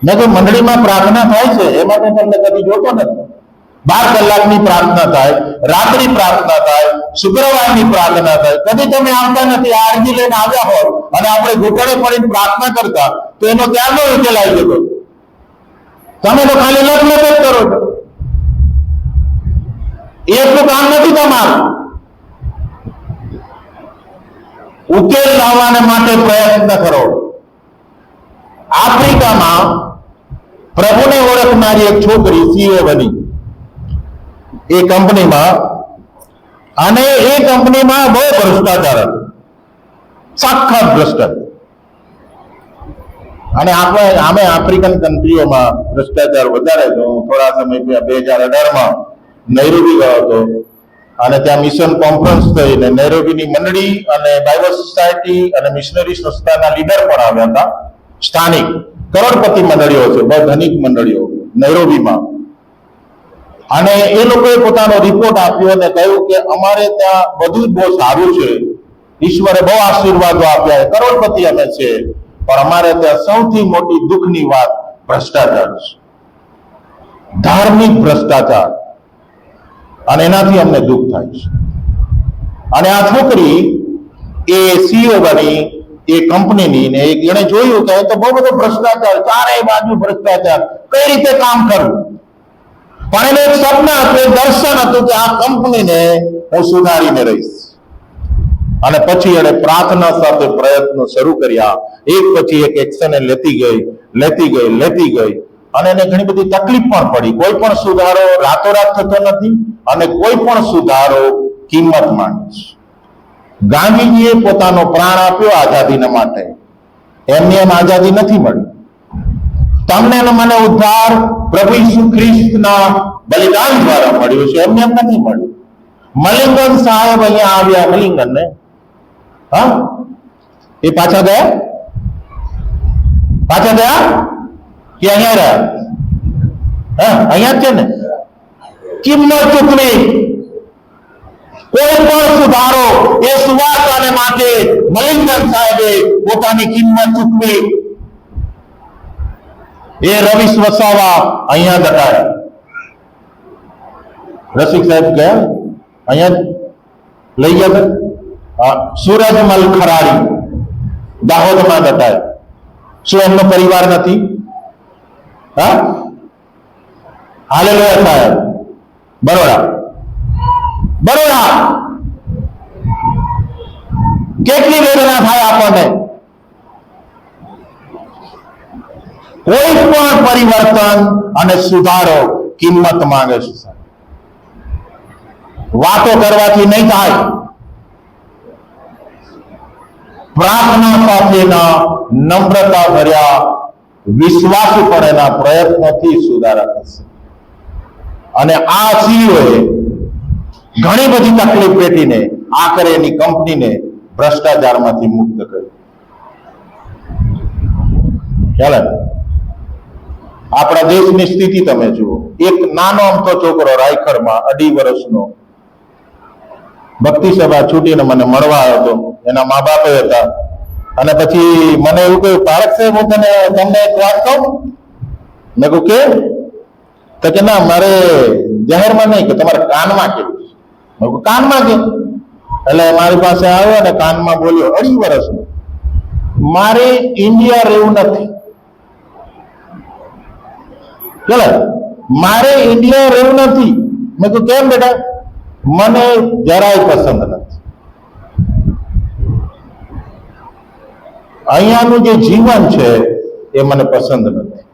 મેં તો મંડળીમાં પ્રાર્થના થાય છે, એમાં તો તમને કદી જોતો નથી. 12 કલાકની પ્રાર્થના થાય, રાત્રિ પ્રાર્થના થાય, શુક્રવારની પ્રાર્થના થાય. કદી તમે આવતા નથી. આ અરજી લઈને આવ્યા હોત અને આપણે ઘૂંટણે પડીને પ્રાર્થના કરતા તો એનો ક્યારનો ઉકેલ આવી જતો. તમે તો ખાલી લખ જ કરો છો. એટલું કામ નથી તમારું. ઉકેલ લાવવાને માટે પ્રયત્ન કરો. આફ્રિકામાં પ્રભુને ઓળખનારી એક છોકરી સીએ બની એ કંપનીમાં, અને એ કંપનીમાં બહુ ભ્રષ્ટાચાર હતો, સખત ભ્રષ્ટાચાર. અને આમે આફ્રિકન કન્ટ્રીઓમાં ભ્રષ્ટાચાર વધારે છે. હું થોડા સમય પહેલા 2018માં નૈરોબી ગયો હતો અને ત્યાં મિશન કોન્ફરન્સ થઈ ને નૈરોબીની મંડળી અને બાઇબલ સોસાયટી અને મિશનરી સંસ્થાના લીડર પણ આવ્યા હતા. સ્થાનિક કરોડપતિ મંડળીઓ છે, બહુ ધનિક મંડળીઓ નૈરોબીમાં. અને એ લોકોએ પોતાનો રિપોર્ટ આપ્યો અને કહ્યું કે અમારે ત્યાં બધું બહુ સારું છે, ઈશ્વરે બહુ આશીર્વાદો આપ્યા, કરોડપતિ અમે છે, પણ અમારે ત્યાં સૌથી મોટી દુઃખની વાત ભ્રષ્ટાચાર છે, ધાર્મિક ભ્રષ્ટાચાર, અને એનાથી અમને દુઃખ થાય છે. અને આ છોકરી એ સીઓ બની એ કંપનીની, ને એણે જોયું કે તો બહુ બધો ભ્રષ્ટાચાર, ચારેય બાજુ ભ્રષ્ટાચાર, કઈ રીતે કામ કરવું. પણ એને એક સપના હતું, એક દર્શન હતું કે આ કંપનીને હું સુધારીને રહીશ. અને પછી એને પ્રાર્થના સાથે પ્રયત્નો શરૂ કર્યા. એક પછી એક એક્શન લેતી ગઈ અને એને ઘણી બધી તકલીફ પણ પડી. કોઈ પણ સુધારો રાતોરાત થતો નથી અને કોઈ પણ સુધારો કિંમત માંગે છે. ગાંધીજીએ પોતાનો પ્રાણ આપ્યો આઝાદીના માટે. એમને એમ આઝાદી નથી મળી. તમને મને ઉદ્ધાર પ્રભુ ઈસુ ખ્રિસ્તના બલિદાન દ્વારા મળ્યું છે, એમને એમ નથી મળ્યું. મલિંગન સાહેબ અહીંયા આવ્યા, મલિંગન ને હા એ પાછા ગયા કે અહીંયા રહ્યા? હા, અહીંયા જ છે ને. કિંમત ચૂકવી. કોઈ પણ સુધારો એ સુવાર્તાને માટે મલિંગન સાહેબે પોતાની કિંમત ચૂકવી. એ રવિશ વસાવા અહીંયા દટાયા. રસિક સાહેબ ગયા અહીંયા લઈ ગયા. સૂરજમલ ખરાડી દાહોદમાં દટાયા. શું એમનો પરિવાર નથી? હા, હાલેલુયા સાહેબ બરોડા. કેટલી વેદના થાય આપણને. કોઈ પણ પરિવર્તન અને સુધારો કિંમત માંગે છે. વાતો કરવાથી નહીં થાય. પ્રાર્થના સાથેના નમ્રતા ભર્યા વિશ્વાસુપણેના પ્રયત્નોથી સુધારા થશે. અને આ સીઓએ ઘણી બધી તકલીફ પેટીને આખરે એની કંપનીને ભ્રષ્ટાચારમાંથી મુક્ત કરી. ખ્યાલ આપણા દેશની સ્થિતિ તમે જુઓ. એક નાનો અમથો છોકરો રાયખડમાં 2.5 વર્ષનો ભક્તિ સભા છૂટીને મને મળવા આવ્યો હતો. એના મા બાપે હતા. અને પછી મને એવું કહ્યું, પારક સાહેબ હું તમને એક વાત કહું. મેં કહ્યું કે? તો કે ના, મારે જાહેરમાં નહીં, કે તમારે કાનમાં કેવું. મેં કહ્યું કાનમાં કે? એટલે મારી પાસે આવ્યો અને કાનમાં બોલ્યો, 2.5 વર્ષનો, મારે ઇન્ડિયા રહેવું નથી. ચલો, મારે ઇન્ડિયા રહેવું નથી. મેં કહ્યું કેમ બેટા? મને જરાય પસંદ નથી. અહીંયાનું જે જીવન છે એ મને પસંદ નથી.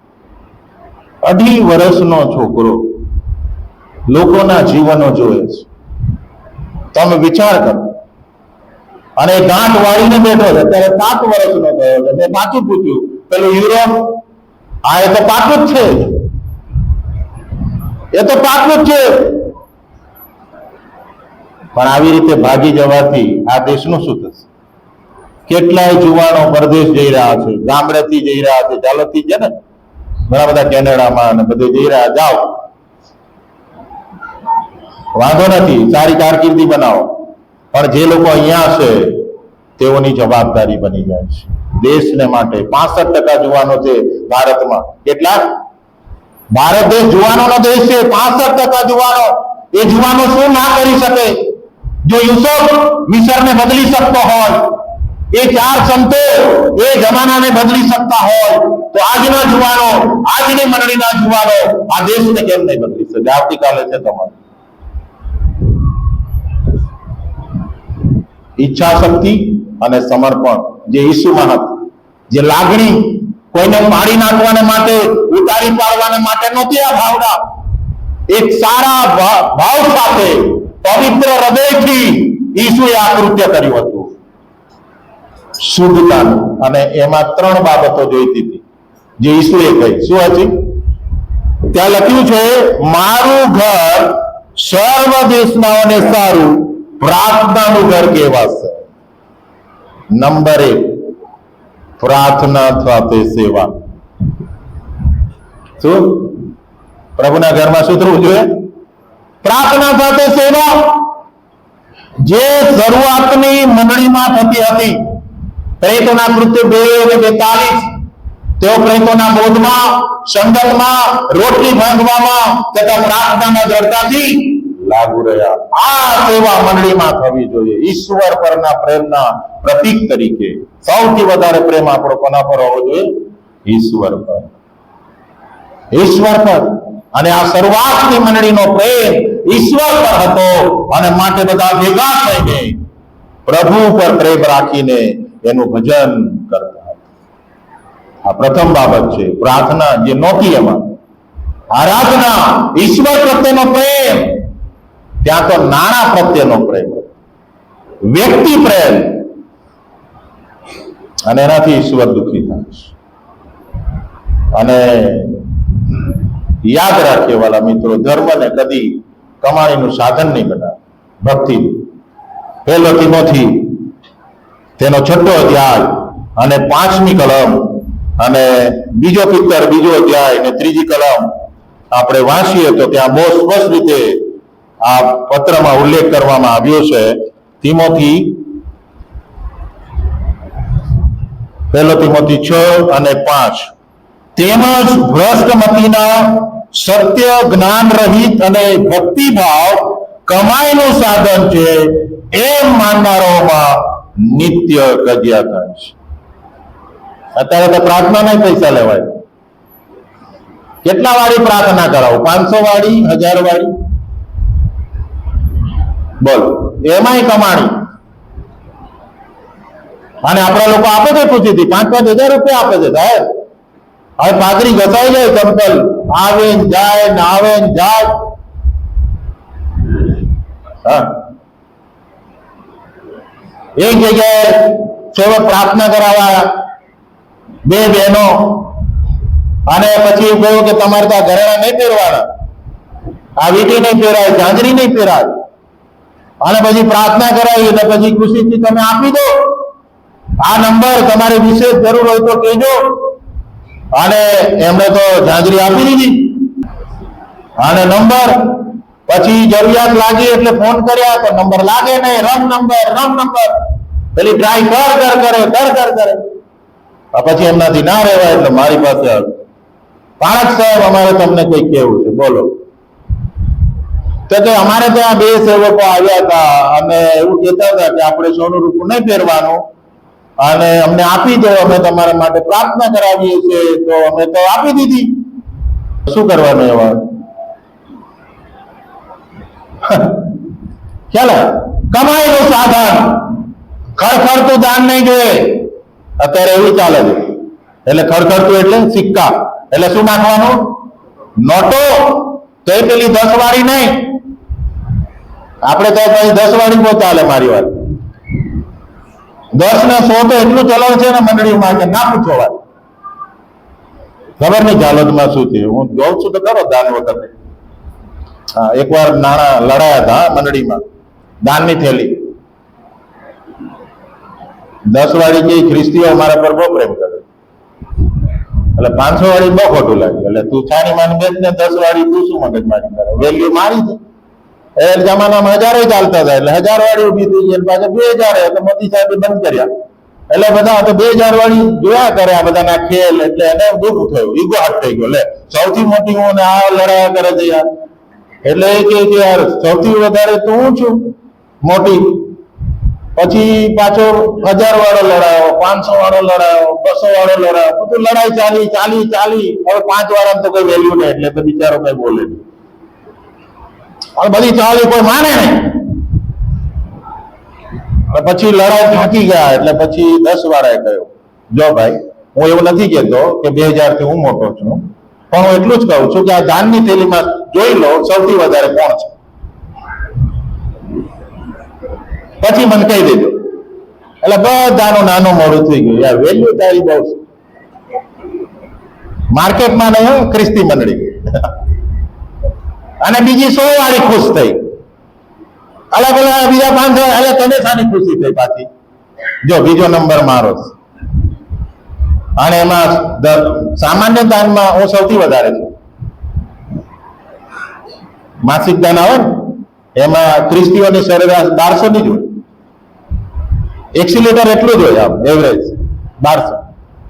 2.5 વર્ષનો છોકરો લોકોના જીવનો જોવે છે. તમે વિચાર કરો. અને ગાંઠ વાળીને બેઠો છે. અત્યારે 7 વર્ષનો થયો છે. મેં પાછું પૂછ્યું, પેલું યુરોપ? હા, એ તો પાકું જ છે. પણ આવી રીતે ભાગી જવાથી આ દેશનું શું થશે? કેટલાય જુવાનો પરદેશ જઈ રહ્યા છે, ગામડેથી જઈ રહ્યા છે, ચાલોથી છે ને, ઘણા બધા કેનેડામાં અને બધે જઈ રહ્યા. જાઓ, વાંધો નથી, સારી કારકિર્દી બનાવો. પણ જે લોકો અહીંયા છે તેઓની જવાબદારી બની જાય છે દેશને માટે. 65% જુવાનો છે ભારતમાં. કેટલા? ભારત દેશ જુવાનોનો દેશ છે. 65% જુવાનો. એ જુવાનો શું ના કરી શકે? જો યુસુફ મિસરને બદલી શકતો હોય, એ 4 સંતો એ જમાનાને બદલી શકતા હોય, તો આજના જુવાનો, આજની મંડળીના જુવાનો આ દેશને કેમ નહીં બદલી શકે? આવતીકાલે છે તમારે ઈચ્છા શક્તિ અને સમર્પણ જે ઈસુમાં હતું, જે લાગણી કોઈને પાડી નાખવાને માટે, ઉતારી પાડવાને માટે નહોતી. આ ભાવના એક સારા ભાવ સાથે પવિત્ર હૃદયથી ઈસુએ આ કૃત્ય કર્યું હતું, શુદ્ધતાનું. અને એમાં 3 બાબતો જોઈતી હતી જે ઈસુએ કહી. શું હતી? ત્યાં લખ્યું છે, મારું ઘર સર્વ દેશનાઓને સારું પ્રાર્થનાનું ઘર કહેવાશે. નંબર 1, પ્રાર્થના સાથે સેવા. શું પ્રભુના ઘરમાં શું થવું જોઈએ? પ્રાર્થના સાથે સેવા. જે શરૂઆતની મંડળીમાં થતી હતી, પ્રેરિતોના કૃત્ય 2:42, તેઓ પ્રેરિતોના બોધમાં, સંગતમાં, રોટલી ભાંગવામાં તથા પ્રાર્થનાના દ્રઢતાથી લાગુ રહ્યા. આ સેવા મંડળીમાં થવી જોઈએ. ઈશ્વર પરના પ્રેમના પ્રતીક તરીકે સૌથી વધારે પ્રેમ આપણો કોના પર હોવો જોઈએ? ઈશ્વર પર. ઈશ્વર પર. અને આ શરૂઆતની મંડળીનો પ્રેમ ઈશ્વર પર હતો, અને માટે બધા ભેગા થઈને પ્રભુ પર પ્રેમ રાખીને એનું ભજન કરતા. આ પ્રથમ બાબત છે. પ્રાર્થના જે નહોતી એમાં આરાધના, ઈશ્વર પ્રત્યેનો પ્રેમ. ત્યાં તો નાણા પ્રત્યેનો પ્રેમ, વ્યક્તિ પ્રેમ, અને એનાથી ઈશ્વર દુઃખી થાય છે. અને યાદ રાખીએ વાલા મિત્રો, ધર્મને કદી કમાણીનું સાધન નહીં બનાવે. ભક્તિ 1 તિમોથી તેનો 6 અધ્યાય અને 5મી કલમ અને 2 પિત્તર 2 અધ્યાય અને 3જી કલમ આપણે વાંચીએ તો ત્યાં બહુ સ્પષ્ટ રીતે આ પત્રમાં ઉલ્લેખ કરવામાં આવ્યો છે. તિમોથી 1 તિમોથી 6 અને 5. તેમજ ભ્રષ્ટ મતીના, સત્ય જ્ઞાન રહિત અને ભક્તિભાવ કમાઈનું સાધન છે એમ માનનારાઓમાં નિત્ય કજિયા થાય છે. અત્યારે તો પ્રાર્થના નહીં પૈસા લેવાય. કેટલા વાળી પ્રાર્થના કરાવો? 500 વાળી, 1000 વાળી? બોલ, એમાંય કમાણી. અને આપણા લોકો આપે છે, પૂછી હતી 5-5 હજાર રૂપિયા આપે છે સાહેબ. હવે પાઘડી ઘસાઈ જાય, ચંપલ આવે ને જાય ને આવે ને જાય. હા, એક જગ્યાએ સેવક પ્રાર્થના કરાવવા 2 બહેનો, અને પછી કહ્યું કે તમારે તો આ ઘરેણા નહીં પહેરવાના, આ વીટી નહીં પહેરાય, ઝાંઝરી નહીં પહેરાય. અને પછી પ્રાર્થના કરાવી, એટલે પછી ખુશીથી તમે આપી દો આ નંબર, તમારે વિશેષ જરૂર હોય તો કહેજો. અને એમણે તો ઝાંઝરી આપી દીધી અને નંબર. પછી જરૂરિયાત લાગી એટલે ફોન કર્યા તો નંબર લાગે નહીં. રંગ નંબર પેલી ટ્રાય કરે. પછી એમનાથી ના રહેવાય એટલે મારી પાસે આવ્યું, પારક સાહેબ અમારે તમને કઈ કેવું છે, બોલો. તો કે અમારે ત્યાં 2 સેવકો આવ્યા હતા અને એવું કહેતા હતા કે આપણે સોનું રૂપું નહીં પહેરવાનું, અને અમને આપી દો, અમે તમારા માટે પ્રાર્થના કરાવીએ છીએ. તો અમે તો આપી દીધી. શું કરવાનું એવા? ચાલો, કમાઈનું સાધન. ખડખડતું દાન નહીં જોઈએ. અત્યારે એવું ચાલે છે. એટલે ખડખડતું એટલે સિક્કા, એટલે શું નાખવાનું? નોટો. તો એ પેલી 10 વાળી નહીં. આપણે તો પછી 10 વાળી બહુ ચાલે. મારી વાત 10 ને 100 તો એટલું ચલણ છે ને મંડળીમાં કે ના પૂછો વાત. ખબર નહીં જાલોદમાં શું છે. હું જોઉં છું તો ખરો દાન વખતે. હા, એકવાર નાણા લડાયા હતા મંડળીમાં, દાનની થેલી. 10 વાળી જે ખ્રિસ્તીઓ અમારા પર બહુ પ્રેમ કરે, એટલે 500 વાળી બહુ ખોટું લાગે. એટલે તું છાની માની બેસ ને 10 વાળી તું શું મગજ મારી કરે? વેલ્યુ મારી છે. એ જમાનામાં 1000 ચાલતા હતા, એટલે 1000 વાળી ઉભી થઈ ગઈ, પાછા 2000. એટલે મોદી સાહેબે બંધ કર્યા. એટલે બધા તો 2000 વાળી જોયા કરે આ બધાના ખેલ, એટલે એને દુઃખ થયું, ઈગો હાથ થઈ ગયો. લે સૌથી મોટી હું આ લડાયા કરે છે યાર. એટલે એ કે યાર સૌથી વધારે તો હું છું મોટી. પછી પાછો 1000 વાળો લડાયો, 500 વાળો લડાયો, 200 વાળો લડાયો, બધું લડાઈ ચાલી. હવે 5 વાળા તો કઈ વેલ્યુ નહીં, એટલે તો બિચારો કઈ બોલે નહીં. હવે બધી ચાલી, કોઈ માને નહીં. પછી લડાઈ થાકી ગયા, એટલે પછી 10 વાળાએ કહ્યું, જો ભાઈ હું એવું નથી કહેતો કે 2000 થી હું મોટો છું, પણ હું એટલું જ કહું છું કે આ દાનની થેલીમાં જોઈ લો સૌથી વધારે કોણ છે, પછી મને કહી દેજો. એટલે બધાનું નાનું મોડું થઈ ગયું. યાર વેલ્યુ તારી બહુ છે માર્કેટમાં નહીં, ખ્રિસ્તી મંડળી. અને બીજી 100 વાળી ખુશ થઈ. અલગ બીજા 500, એટલે તને સાની ખુશી થઈ પાછી? જો બીજો નંબર મારો છે. અને એમાં સામાન્ય દાનમાં હું સૌથી વધારે છું. માસિક દાન આવે ને એમાં ખ્રિસ્તીઓની સરેરાશ 1200 ની જ હોય. એક્સિલેટર એટલું જ હોય, આમ એવરેજ 1200.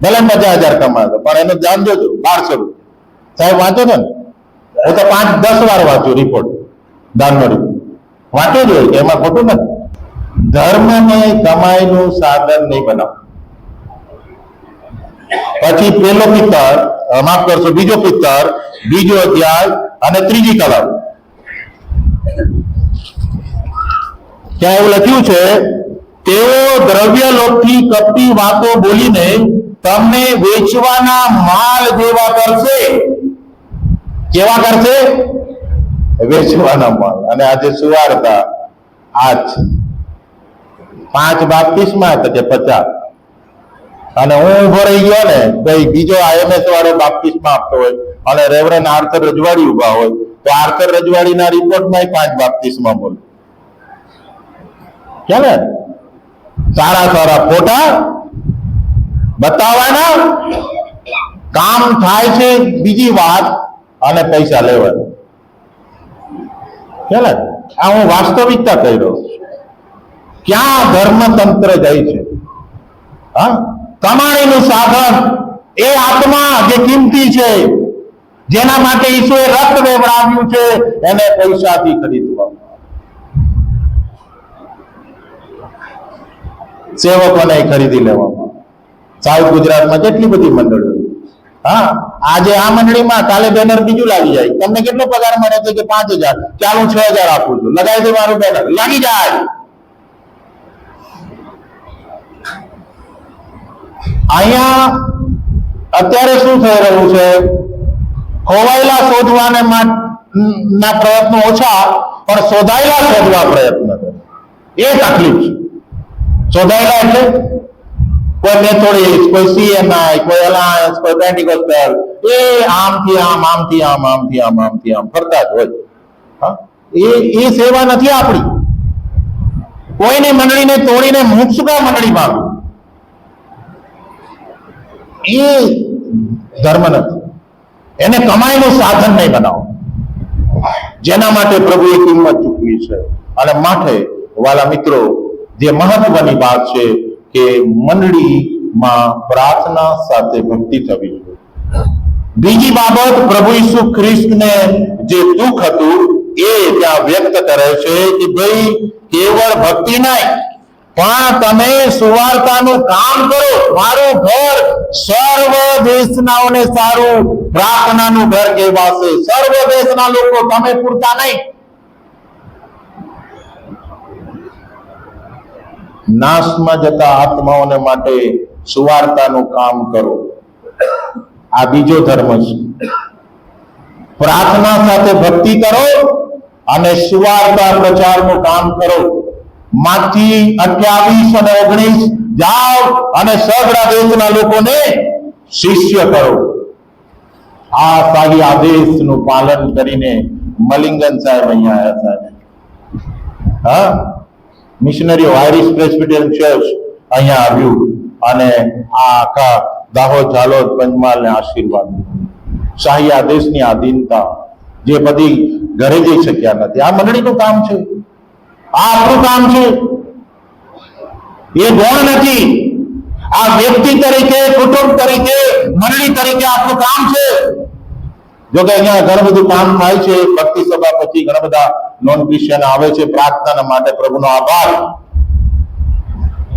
ભલે 50,000 કમાતો, પણ એનું દાન જોજો 1200 રૂપિયા. સાહેબ વાંચો છો ને? હું તો 5-10 વાર વાંચું રિપોર્ટ, દાનનો રિપોર્ટ વાંચો જ હોય, એમાં ખોટું નથી. ધર્મને કમાઈનું સાધન નહીં બનાવો. પછી પેલો પિત્તર, માફ કરશો, બીજો પિત્તર, બીજો અધ્યાય અને 3જી કલમ. ત્યાં એવું લખ્યું છે, તેઓ દ્રવ્ય લોભથી કપટી વાતો બોલીને તમને વેચવાના માલ જેવા કરશે. કેવા કરશે? વેચવાના માલ. અને આજે સુવાર્તા આ જ 5 બાપ્તિસ્મા કે 50. અને હું ઉભો રહી ગયો ને, ભાઈ બીજો IMS વાળો બાપ્તિસ્મા આપતો હોય અને રેવરન આર્થર રજવાડી ઉભા હોય, તો આર્થર રજવાડીના રિપોર્ટમાં 5 બાપ્તિસ્મા બોલે. ચાલે સારા ફોટા બતાવવાના, કામ થાય છે બીજી વાત, અને પૈસા લેવાના. ચાલે આ હું વાસ્તવિકતા કહી રહ્યો છું. ક્યાં ધર્મતંત્ર જાય છે? હા, કમાણીનું સાધન એ આત્મા જે કિંમતી છે, જેના માટે ઈશ્વરે રક્ત વેવડાવ્યું છે, એને પૈસાથી ખરીદવા. સેવકોને ખરીદી લેવામાં. સાઉથ ગુજરાતમાં કેટલી બધી મંડળીઓ. હા, આજે આ મંડળીમાં કાલે બેનર બીજું લાગી જાય. તમને કેટલો પગાર મળે છે? કે 5000. ચાલો 6000 આપું છું, લગાવી દે મારું બેનર, લાગી જાય. અહીંયા અત્યારે શું થઈ રહ્યું છે? ખોવાયેલા શોધવાને ના પ્રયત્નો ઓછા, પણ શોધાયેલા શોધવા પ્રયત્ન કરે. એ તકલીફ છે. શોધાયેલા એટલે કોઈ મેથોડિસ્ટ, કોઈ CMI, કોઈ અલાયન્સ, કોઈ પેન્ટિકોસ્ટલ, એ આમથી આમ ફરતા જ હોય. એ સેવા નથી આપણી. કોઈને મંડળીને તોડીને મુક્સુકા મંડળીમાં એ ધર્મ નથી. એને કમાઈનું સાધન નહીં બનાવો, જેના માટે પ્રભુએ કિંમત ચૂકવી છે. અને માટે વાલા મિત્રો, જે મહત્વની વાત છે કે મંડળીમાં પ્રાર્થના સાથે ભક્તિ થવી જોઈએ. બીજી બાબત, પ્રભુ ઈસુ ખ્રિસ્તને જે દુઃખ હતું એ ત્યાં વ્યક્ત કરે છે કે ભાઈ કેવળ ભક્તિ નહીં, પણ તમે સુવાર્તાનું કામ કરો. મારું ઘર સર્વ દેશનાઓને સારું પ્રાર્થનાનું ઘર કહેવાશે. સર્વ દેશના લોકો, તમે પૂરતા નહીં. નાશમાં જતા આત્માઓને માટે સુવાર્તાનું કામ કરો. આ બીજો ધર્મ છે. પ્રાર્થના સાથે ભક્તિ કરો અને સુવાર્તા પ્રચારનું કામ કરો. માથી 28 અને 19 જાઓ અને સગળા દેશના લોકોને શિષ્ય કરો. આ શાહી આદેશનું પાલન કરીને મલિંગન સાહેબ અહીંયા આવ્યા સાહેબ. હા, મિશનરીઓ આયરિશ પ્રેસ્બિટેરિયન ચર્ચ અહીંયા આવ્યું અને આ આખા દાહોદ, ઝાલોદ, પંચમહાલને આશીર્વાદ. શાહી આદેશની આધીનતા જે બધી ઘરે જઈ શક્યા નથી, આ મંડળીનું કામ છે. આ આપણું કામ છે. એ ગૌણ નથી. આ વ્યક્તિ તરીકે, કુટુંબ તરીકે, મંડળી તરીકે આપણું કામ છે. જોકે અહીંયા ઘણું બધું કામ થાય છે. ભક્તિ સભા પછી ઘણા બધા નોન ક્રિશ્ચિયન આવે છે પ્રાર્થના માટે, પ્રભુનો આભાર.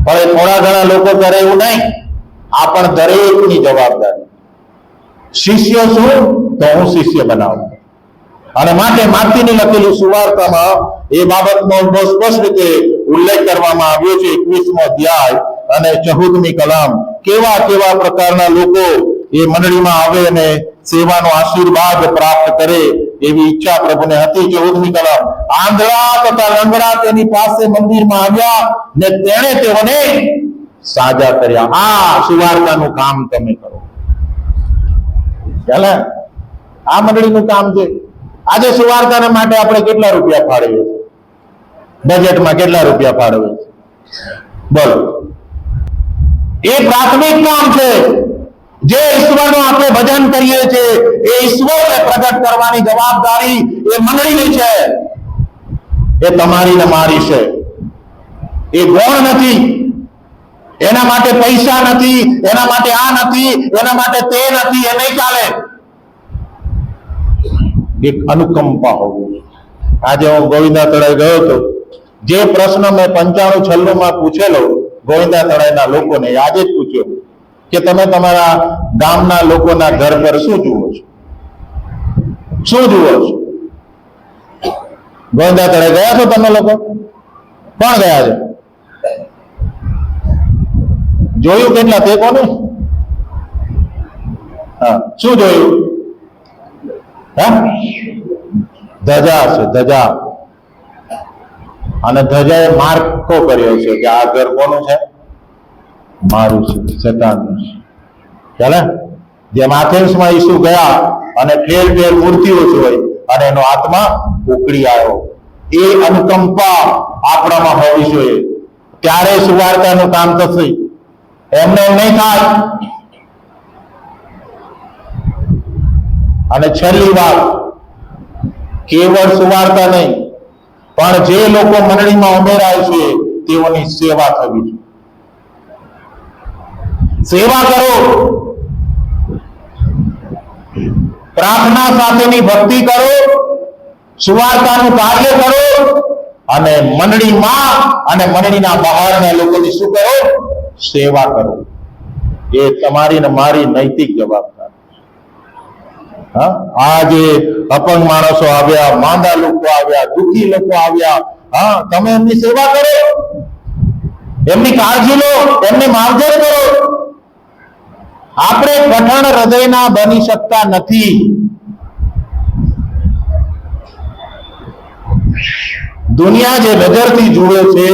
પણ થોડા ઘણા લોકો કરે એવું નહીં. આ પણ દરેકની જવાબદારી. શિષ્ય છું તો હું શિષ્ય બનાવું. અને માટે માર્તીને લખેલું સુવાર્તામાં એ બાબતનો બહુ સ્પષ્ટ રીતે ઉલ્લેખ કરવામાં આવ્યો છે. 21મો અધ્યાય અને 14મી કલમ. કેવા કેવા પ્રકારના લોકો એ મંડળીમાં આવે અને સેવાનો આશીર્વાદ પ્રાપ્ત કરે એવી ઈચ્છા પ્રભુને હતી. 14મી કલમ. આંધળા તથા લંગડા તેની પાસે મંદિરમાં આવ્યા ને તેણે તેઓને સાજા કર્યા. આ સુવાર્તાનું કામ તમે કરો. ચાલે આ મંડળીનું કામ છે. આજે સુવાર્તાના માટે આપણે કેટલા રૂપિયા ફાળવીએ છીએ? બજેટમાં કેટલા રૂપિયા ફાળવીએ છીએ? બોલો. એ પ્રાથમિક કામ છે. જે ઈશ્વરનું આપણે ભજન કરીએ છીએ એ ઈશ્વરને પ્રગટ કરવાની જવાબદારી એ મંડળીની છે. એ તમારી ને મારી છે. એ ગૌણ નથી. એના માટે પૈસા નથી, એના માટે આ નથી, એના માટે તે નથી. એ નહીં ચાલે. એક અનુકંપા હોવું. આજે હું ગોવિંદા તળાવ ગયો હતો. જે પ્રશ્ન મેં 95-96 માં પૂછેલો ગોવિંદા તળાવના લોકોને આજે જ પૂછ્યો કે તમે તમારા ગામના લોકોના ઘર પર શું જુઓ છો? શું જુઓ છો? ગોવિંદા તળાવ ગયા છો તમે લોકો? કોણ ગયા છે? જોયું કેટલા તે કોને? હા, શું જોયું? ધજા છે, ધજા. અને ધજાએ માર્કો કર્યો છે કે આ ઘર કોનું છે? મારું છે, શેતાનનું છે. ચાલે. જેમ આથેન્સમાં ઈસુ ગયા અને ઠેર ઠેર મૂર્તિઓ જોઈ અને એનો આત્મા ઉકળી આવ્યો. એ અનુકંપા આપણામાં હોવી જોઈએ. ત્યારે સુવાર્તાનું કામ થશે. એમને નહીં થાય. અને છેલ્લી વાત, કેવળ સુવાર્તા નહીં પણ જે લોકો મંડળીમાં ઉમેરાય છે તેઓની સેવા થવી જોઈએ. સેવા કરો. પ્રાર્થના સાથેની ભક્તિ કરો, સુવાર્તાનું કાર્ય કરો અને મંડળીમાં અને મંડળીના બહારના લોકોની શું કરો? સેવા કરો. એ તમારી ને મારી નૈતિક જવાબદારી. આ જે અપંગ માણસો આવ્યા, માંદા લોકો આવ્યા, દુઃખી લોકો આવ્યા, તમે એમની સેવા કરો, એમની કાળજી લો, એમની માવજત કરો. આપણે કઠણ હૃદયના બની શકતા નથી. દુનિયા જે નજરથી જુએ છે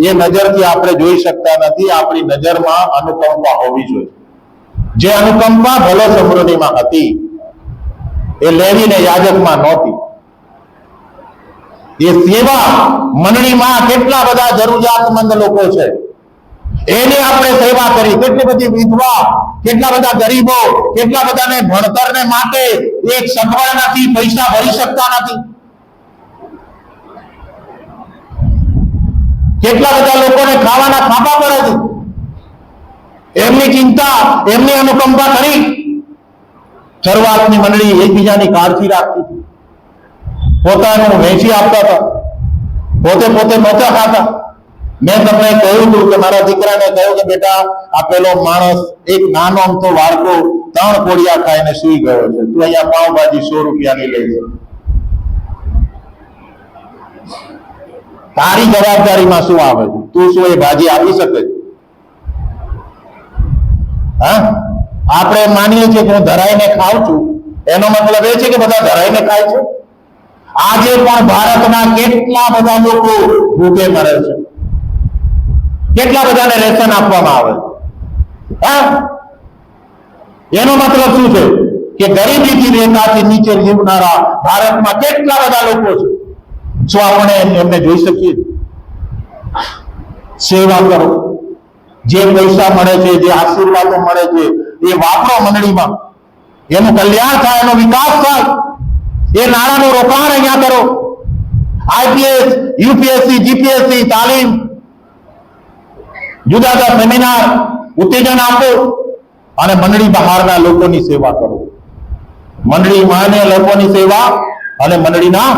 એ નજરથી આપણે જોઈ શકતા નથી. આપણી નજરમાં અનુકંપા હોવી જોઈએ. જે અનુકંપા ભલો સમૃદ્ધિમાં હતી એ લેવીને યાજકમાં નહોતી. એ સેવા મંડળીમાં કેટલા બધા જરૂરિયાતમંદ લોકો છે એની આપણે સેવા કરી. કેટલી બધી વિધવા, કેટલા બધા ગરીબો, કેટલા બધાને ભણતરને માટે એક સગવડ નથી, પૈસા ભરી શકતા નથી. કેટલા બધા લોકોને ખાવાના ખાપા પડે છે. એમની ચિંતા, એમની અનુકંપા કરી. શરૂઆતની મંડળી એકબીજાની કાળજી રાખતી હતી. પોતાનું વેચી આપતા હતા. પોતે નહોતા ખાતા. મેં તમને કહ્યું હતું કે મારા દીકરાને કહ્યું કે બેટા આ પેલો માણસ એક નાનો અમથો બાળકો 3 કોડિયા ખાઈને સૂઈ ગયો છે, તું અહીંયા પાવભાજી 100 રૂપિયાની લઈ લે. તારી જવાબદારીમાં શું આવે છે? તું શું એ ભાજી આપી શકે? આપણે માનીએ છીએ કે હું ધરાઈને ખાઉં છું, એનો મતલબ એ છે કે બધા ધરાઈને ખાય છે? આજે પણ ભારતના કેટલા બધા લોકો ભૂખે મરે છે. કેટલા બધાને રેશન આપવામાં આવે? એનો મતલબ શું છે કે ગરીબીથી રેખાથી નીચે જીવનારા ભારતમાં કેટલા બધા લોકો છે. શું આપણે એમને જોઈ શકીએ? સેવા કરો. જે પૈસા મળે છે, જે આશીર્વાદો મળે છે એ વાપરો મંડળીમાં. એનું કલ્યાણ થાય, એનો વિકાસ થાય. એ નાણાંનું રોકાણ અહીંયા કરો. આઈપીએસ, યુપીએસસી, જીપીએસસી તાલીમ, જુદા જુદા સેમિનાર, ઉત્તેજન આપો અને મંડળી બહારના લોકોની સેવા કરો. મંડળીમાં લોકોની સેવા અને મંડળીના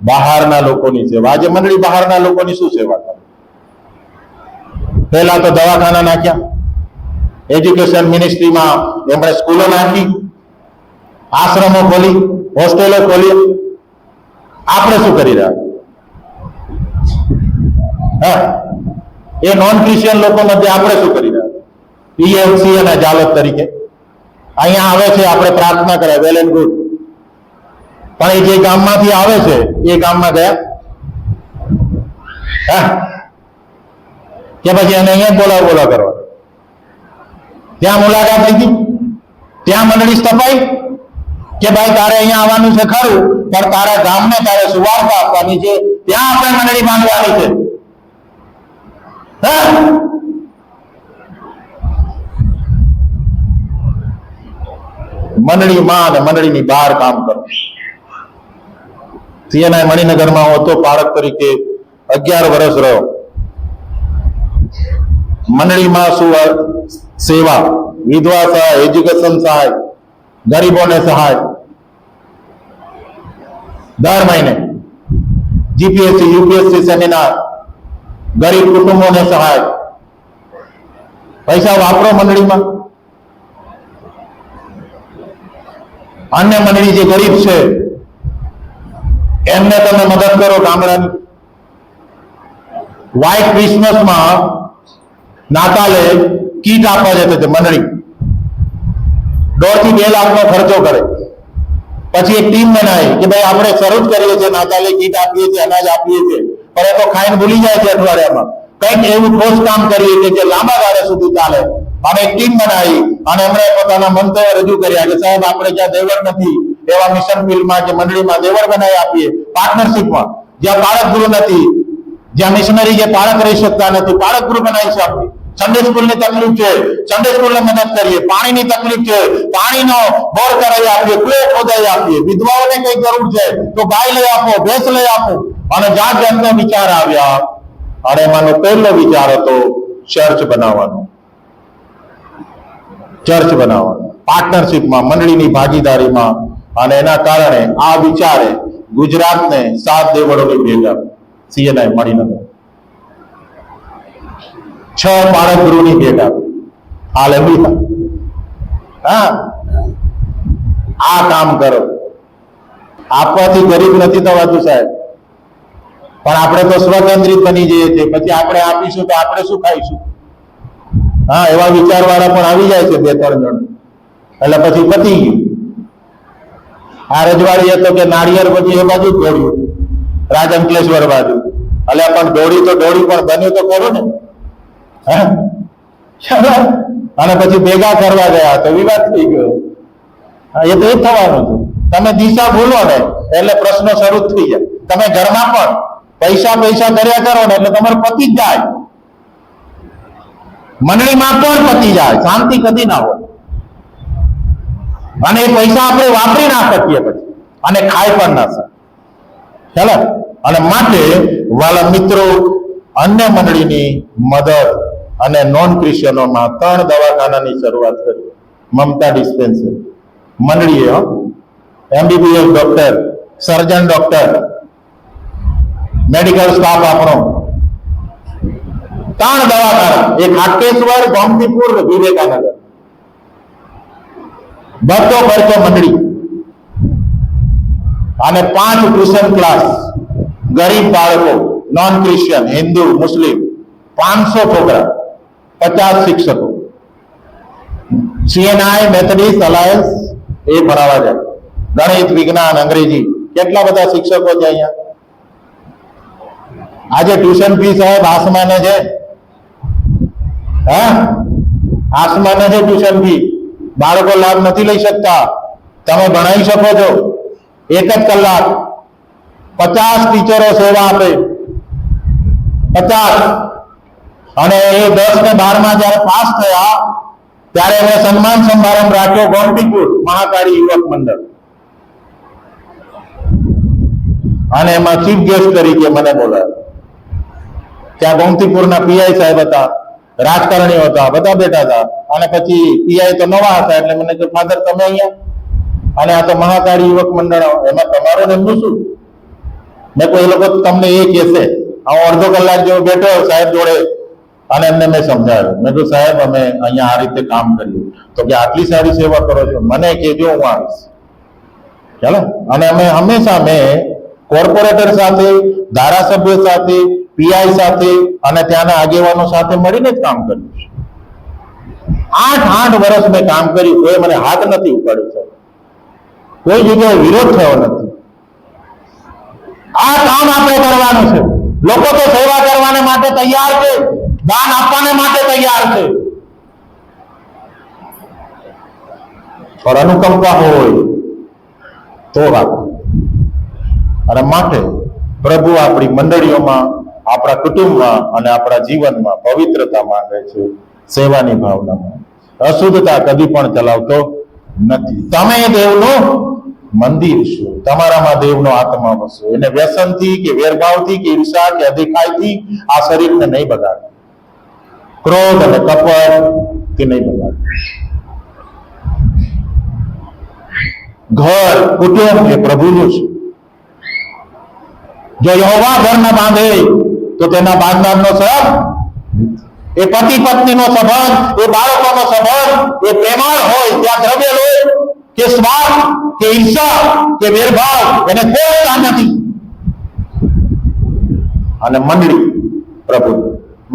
બહારના લોકોની સેવા. આજે મંડળી બહારના લોકોની શું સેવા કરે? પહેલા તો દવાખાના નાખ્યા, એજ્યુકેશન મિનિસ્ટ્રીમાં એમણે સ્કૂલો નાખી, આશ્રમો ખોલી, હોસ્ટેલો ખોલી. આપણે શું કરી રહ્યા? હા, એ નોન ક્રિશ્ચિયન લોકો મધ્ય આપણે શું કરી રહ્યા? પીએમસી અને જાલત તરીકે અહીંયા આવે છે, આપણે પ્રાર્થના કરે, વેલ એન્ડ ગુડ, પણ એ જે ગામમાંથી આવે છે એ ગામમાં ગયા હા કે પછી એને અહીંયા બોલા કરવા? ત્યાં મુલાકાત લીધી, ત્યાં મંડળી સ્થપાઈ કે ભાઈ તારે અહીંયા આવવાનું છે ખરું, પણ તારા ગામને તારે સુવાર્તા આપવાની છે, ત્યાં આપણે મંડળી બાંધવાની છે. મંડળીમાં અને મંડળીની બહાર કામ કરો. સીએનઆઈ મણિનગરમાં હું હતો પાળક તરીકે 11 વર્ષ રહ્યો. મંડળીમાં શું સેવા, વિધવા સહાય, એજ્યુકેશન સહાય, ગરીબોને સહાય, દર મહિને જીપીએસસી યુપીએસસી સેમિનાર, ગરીબ કુટુંબોને સહાય. પૈસા વાપરો મંડળીમાં. અન્ય મંડળી જે ગરીબ છે એમને તમે મદદ કરો. ગામડાની વ્હાઇટ ક્રિસમસમાં નાતાલે કીટ આપવા જતી હતી મંડળી, 1.5 થી 2 લાખનો ખર્ચો કરે. પછી એક ટીમ બનાવી કે ભાઈ આપણે શરૂ જ કરીએ છીએ, નાતાલે કીટ આપીએ છીએ, અનાજ આપીએ છીએ, પણ એ તો ખાઈને ભૂલી જાય છે અઠવાડિયામાં. કંઈક એવું ઠોસ કામ કરીએ કે જે લાંબા ગાળા સુધી ચાલે. અમે એક ટીમ બનાવી અને એમણે પોતાના મંતવ્ય રજૂ કર્યા કે સાહેબ આપણે જ્યાં દેવળ નથી એવા મિશન ફિલ્ડમાં કે મંડળીમાં દેવળ બનાવી આપીએ, પાર્ટનરશિપમાં. જ્યાં બાળક ગૃહ નથી, જ્યાં મિશનરી જે બાળક રહી શકતા નથી, બાળક ગૃહ બનાવી છે આપણી. સન્ડે સ્કૂલની તકલીફ છે, સન્ડે સ્કૂલને મદદ કરીએ. પાણીની તકલીફ છે, પાણીનો બોર કરાવી આપીએ, કુવો ખોદાઈ આપીએ. વિધવાઓને કઈ જરૂર છે તો ગાય લઈ આપો, ભેંસ લઈ આપો. અને જાત જાતનો વિચાર આવ્યા અને એમાંનો પહેલો વિચાર હતો ચર્ચ બનાવવાનો. ચર્ચ બનાવવાનો પાર્ટનરશિપમાં, મંડળીની ભાગીદારીમાં. અને એના કારણે આ વિચારે ગુજરાતને 7 દેવળોની ભેટ આપી. સીએનઆઈ મણિનગર 6 બાળક ગૃહની ભેટ આપી. હાલેલુયા. હા, આ કામ કરો. આપવાથી ગરીબ નથી થવાતું સાહેબ, પણ આપણે તો સ્વકેન્દ્રિત બની જઈએ છીએ. પછી આપણે આપીશું તો આપણે શું ખાઈશું? હા, એવા વિચાર વાળા પણ આવી જાય છે 2-3 જણ, એટલે પછી પતી ગયું. આ રજવાડી હતો કે નાળિયેર પછી એ બાજુ જ દોડ્યું, રાજઅંકલેશ્વર બાજુ. એટલે પણ દોડી પણ બન્યું તો ખરું ને. અને પછી ભેગા કરવા ગયા તો વિવાદ થઈ ગયો. એ તો એ થવાનું છે. તમે દિશા ભૂલો ને એટલે પ્રશ્નો શરૂ થઈ જાય. તમે ઘરમાં પણ પૈસા કર્યા કરો ને એટલે તમારે પતી જ જાય. મંડળીમાં પણ પતી જાય, શાંતિ કદી ના હોય. અને એ પૈસા આપણે વાપરી ના શકીએ પછી, અને ખાઈ પણ ના શકીએ. ચાલો. અને માટે વાલા મિત્રો, અન્ય મંડળીની મદદ અને નોન ક્રિશ્ચિયનોમાં 3 દવાખાનાની શરૂઆત કરી. મમતા ડિસ્પેન્સરી મંડળીએ MBBS doctor, surgeon doctor, medical staff આપણો 3 દવાખાના. એક હાટકેશ્વર, ગોમતીપુર, વિવેકાનગર. બધો ખર્ચો મંડળી. અને 5 ટ્યુશન ક્લાસ. ગરીબ બાળકો, નોન ક્રિશ્ચિયન, હિન્દુ, મુસ્લિમ, 500 છોકરા, 50 શિક્ષકો. સીએનઆઈ મેથડિસ્ટ અલાયન્સ એ ભણાવવા જાય. ગણિત, વિજ્ઞાન, અંગ્રેજી, કેટલા બધા શિક્ષકો છે અહીંયા. આજે ટ્યુશન ફી સાહેબ આસમાને છે. હા, આસમાને છે ટ્યુશન ફી. બાળકો લાભ નથી લઈ શકતા. તમે ભણાવી શકો છો. 1 જ કલાક 50 ટીચરો સેવા આપે. 50. અને એ 10 ને 12માં જયારે પાસ થયા ત્યારે એમણે સન્માન સમારંભ રાખ્યો ગોમતીપુર મહાકાળી યુવક મંડળ. અને એમાં ચીફ ગેસ્ટ તરીકે મને બોલાવ્યો. ત્યાં ગોમતીપુરના પીઆઈ સાહેબ હતા, રાજકારણીઓ હતા, બધા બેઠા હતા. અને પછી પીઆઈ તો નવા હતા, એટલે મને કે ફાધર તમે અહીંયા, અને આ તો મહાકાળી યુવક મંડળ, એમાં તમારું એમનું શું? મેં કોઈ એ લોકો તમને એ કહેશે. હું અડધો કલાક જેવો બેઠો સાહેબ જોડે, અને એમને મેં સમજાવ્યું. મેં કહ્યું સાહેબ અમે અહીંયા આ રીતે કામ કર્યું. તો કે આટલી સારી સેવા કરો છો, મને કહેજો, હું આવીશ. ચાલો. અને અમે હંમેશા કોર્પોરેટર સાથે, ધારાસભ્ય સાથે, પીઆઈ સાથે અને ત્યાંના આગેવાનો સાથે મળીને જ કામ કર્યું છે. 8 વર્ષ મેં કામ કર્યું, કોઈ મને હાથ નથી ઉપાડ્યો સાહેબ, કોઈ જગ્યાએ વિરોધ થયો નથી. આ કામ આપણે કરવાનું છે. લોકો તો સેવા કરવાને માટે તૈયાર છે, દાન આપવાને માટે તૈયાર છે, પણ અનુકંપા હોય તો રાખો. અને માટે પ્રભુ આપણી મંડળીઓમાં, આપણા કુટુંબમાં અને આપણા જીવનમાં પવિત્રતા માંગે છે, સેવાની ભાવનામાં. અશુદ્ધતા કદી પણ ચલાવતો નથી. તમે દેવનું મંદિર છો, તમારામાં દેવનો આત્મા વસે. એને વ્યસનથી કે વેરભાવથી કે ઈર્ષા કે અધિકારથી આ શરીરને નહીં બગાડે, ક્રોધ અને કપટથી નહીં બગાડે. ઘર, કુટુંબ એ પ્રભુનું છે. જો યહોવા ઘર ન બાંધે તો તેના બાંધનારનો સબ, એ પતિ પત્નીનો સંબંધ, એ બાળકોનો સંબંધ, એ પ્રેમાળ હોય, ત્યાં દ્રવ્ય લોભ કે સ્વાર્થ કે ઈર્ષા કે વેરભાવ એને કોઈ સ્થાન નથી. અને મંડળી પ્રભુ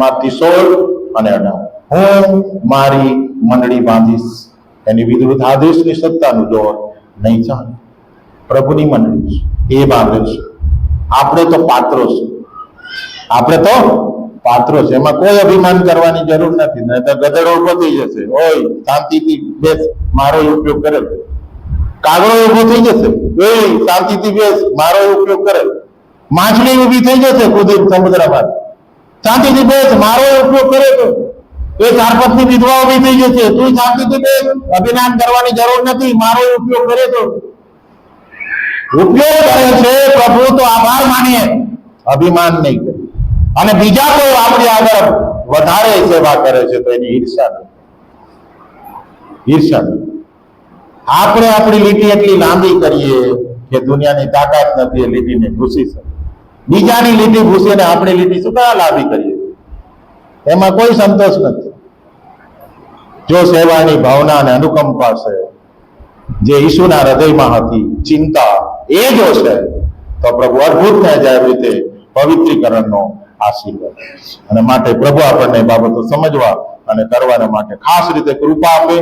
માથી 16 અને 18, હું મારી મંડળી બાંધીશ, એની વિરુદ્ધ આદેશની સત્તાનું જોર નહીં ચાલે. પ્રભુની મંડળી છે, એ બાંધે છે. આપણે તો પાત્રો છે, આપણે તો પાત્રો છે. એમાં કોઈ અભિમાન કરવાની જરૂર નથી. નહીં તો ગધેડો ઉભો થઈ જશે, ઓય શાંતિથી બેસ, મારો ઉપયોગ કરે. કાગડો ઉભો થઈ જશે, એ શાંતિથી બેસ, મારો ઉપયોગ કરે. માછલી ઉભી થઈ જશે કુદી સમુદ્રમાં, શાંતિથી બેસ, મારો ઉપયોગ કરે. તો એ 4 પત્ની વિધવા ઉભી થઈ જશે, તું શાંતિથી બેસ, અભિમાન કરવાની જરૂર નથી, મારો ઉપયોગ કરે. તો ઉપયોગ કરે છે પ્રભુ, તો આભાર માનીએ, અભિમાન નહીં કરે. અને બીજા કોઈ આપણી આગળ વધારે સેવા કરે છે તો એની ઈર્ષા નહીં. આપણે આપણી લીટી એટલી લાંબી કરીએ કે દુનિયાની તાકાત નથી એ લીટીને ઘૂસી શકે. બીજાની લીટી ઘૂસીને આપણી લીટી શું કાં લાંબી કરીએ? એમાં કોઈ સંતોષ નથી. જો સેવાની ભાવના અને અનુકંપા છે, જે ઈસુના હૃદયમાં હતી, ચિંતા, એ જો છે, તો પ્રભુ અદભુત ને અજાયબ રીતે પવિત્રીકરણનો આશીર્વાદ. અને માટે પ્રભુ આપણને બાબતો સમજવા અને કરવાના માટે ખાસ રીતે કૃપા આપે.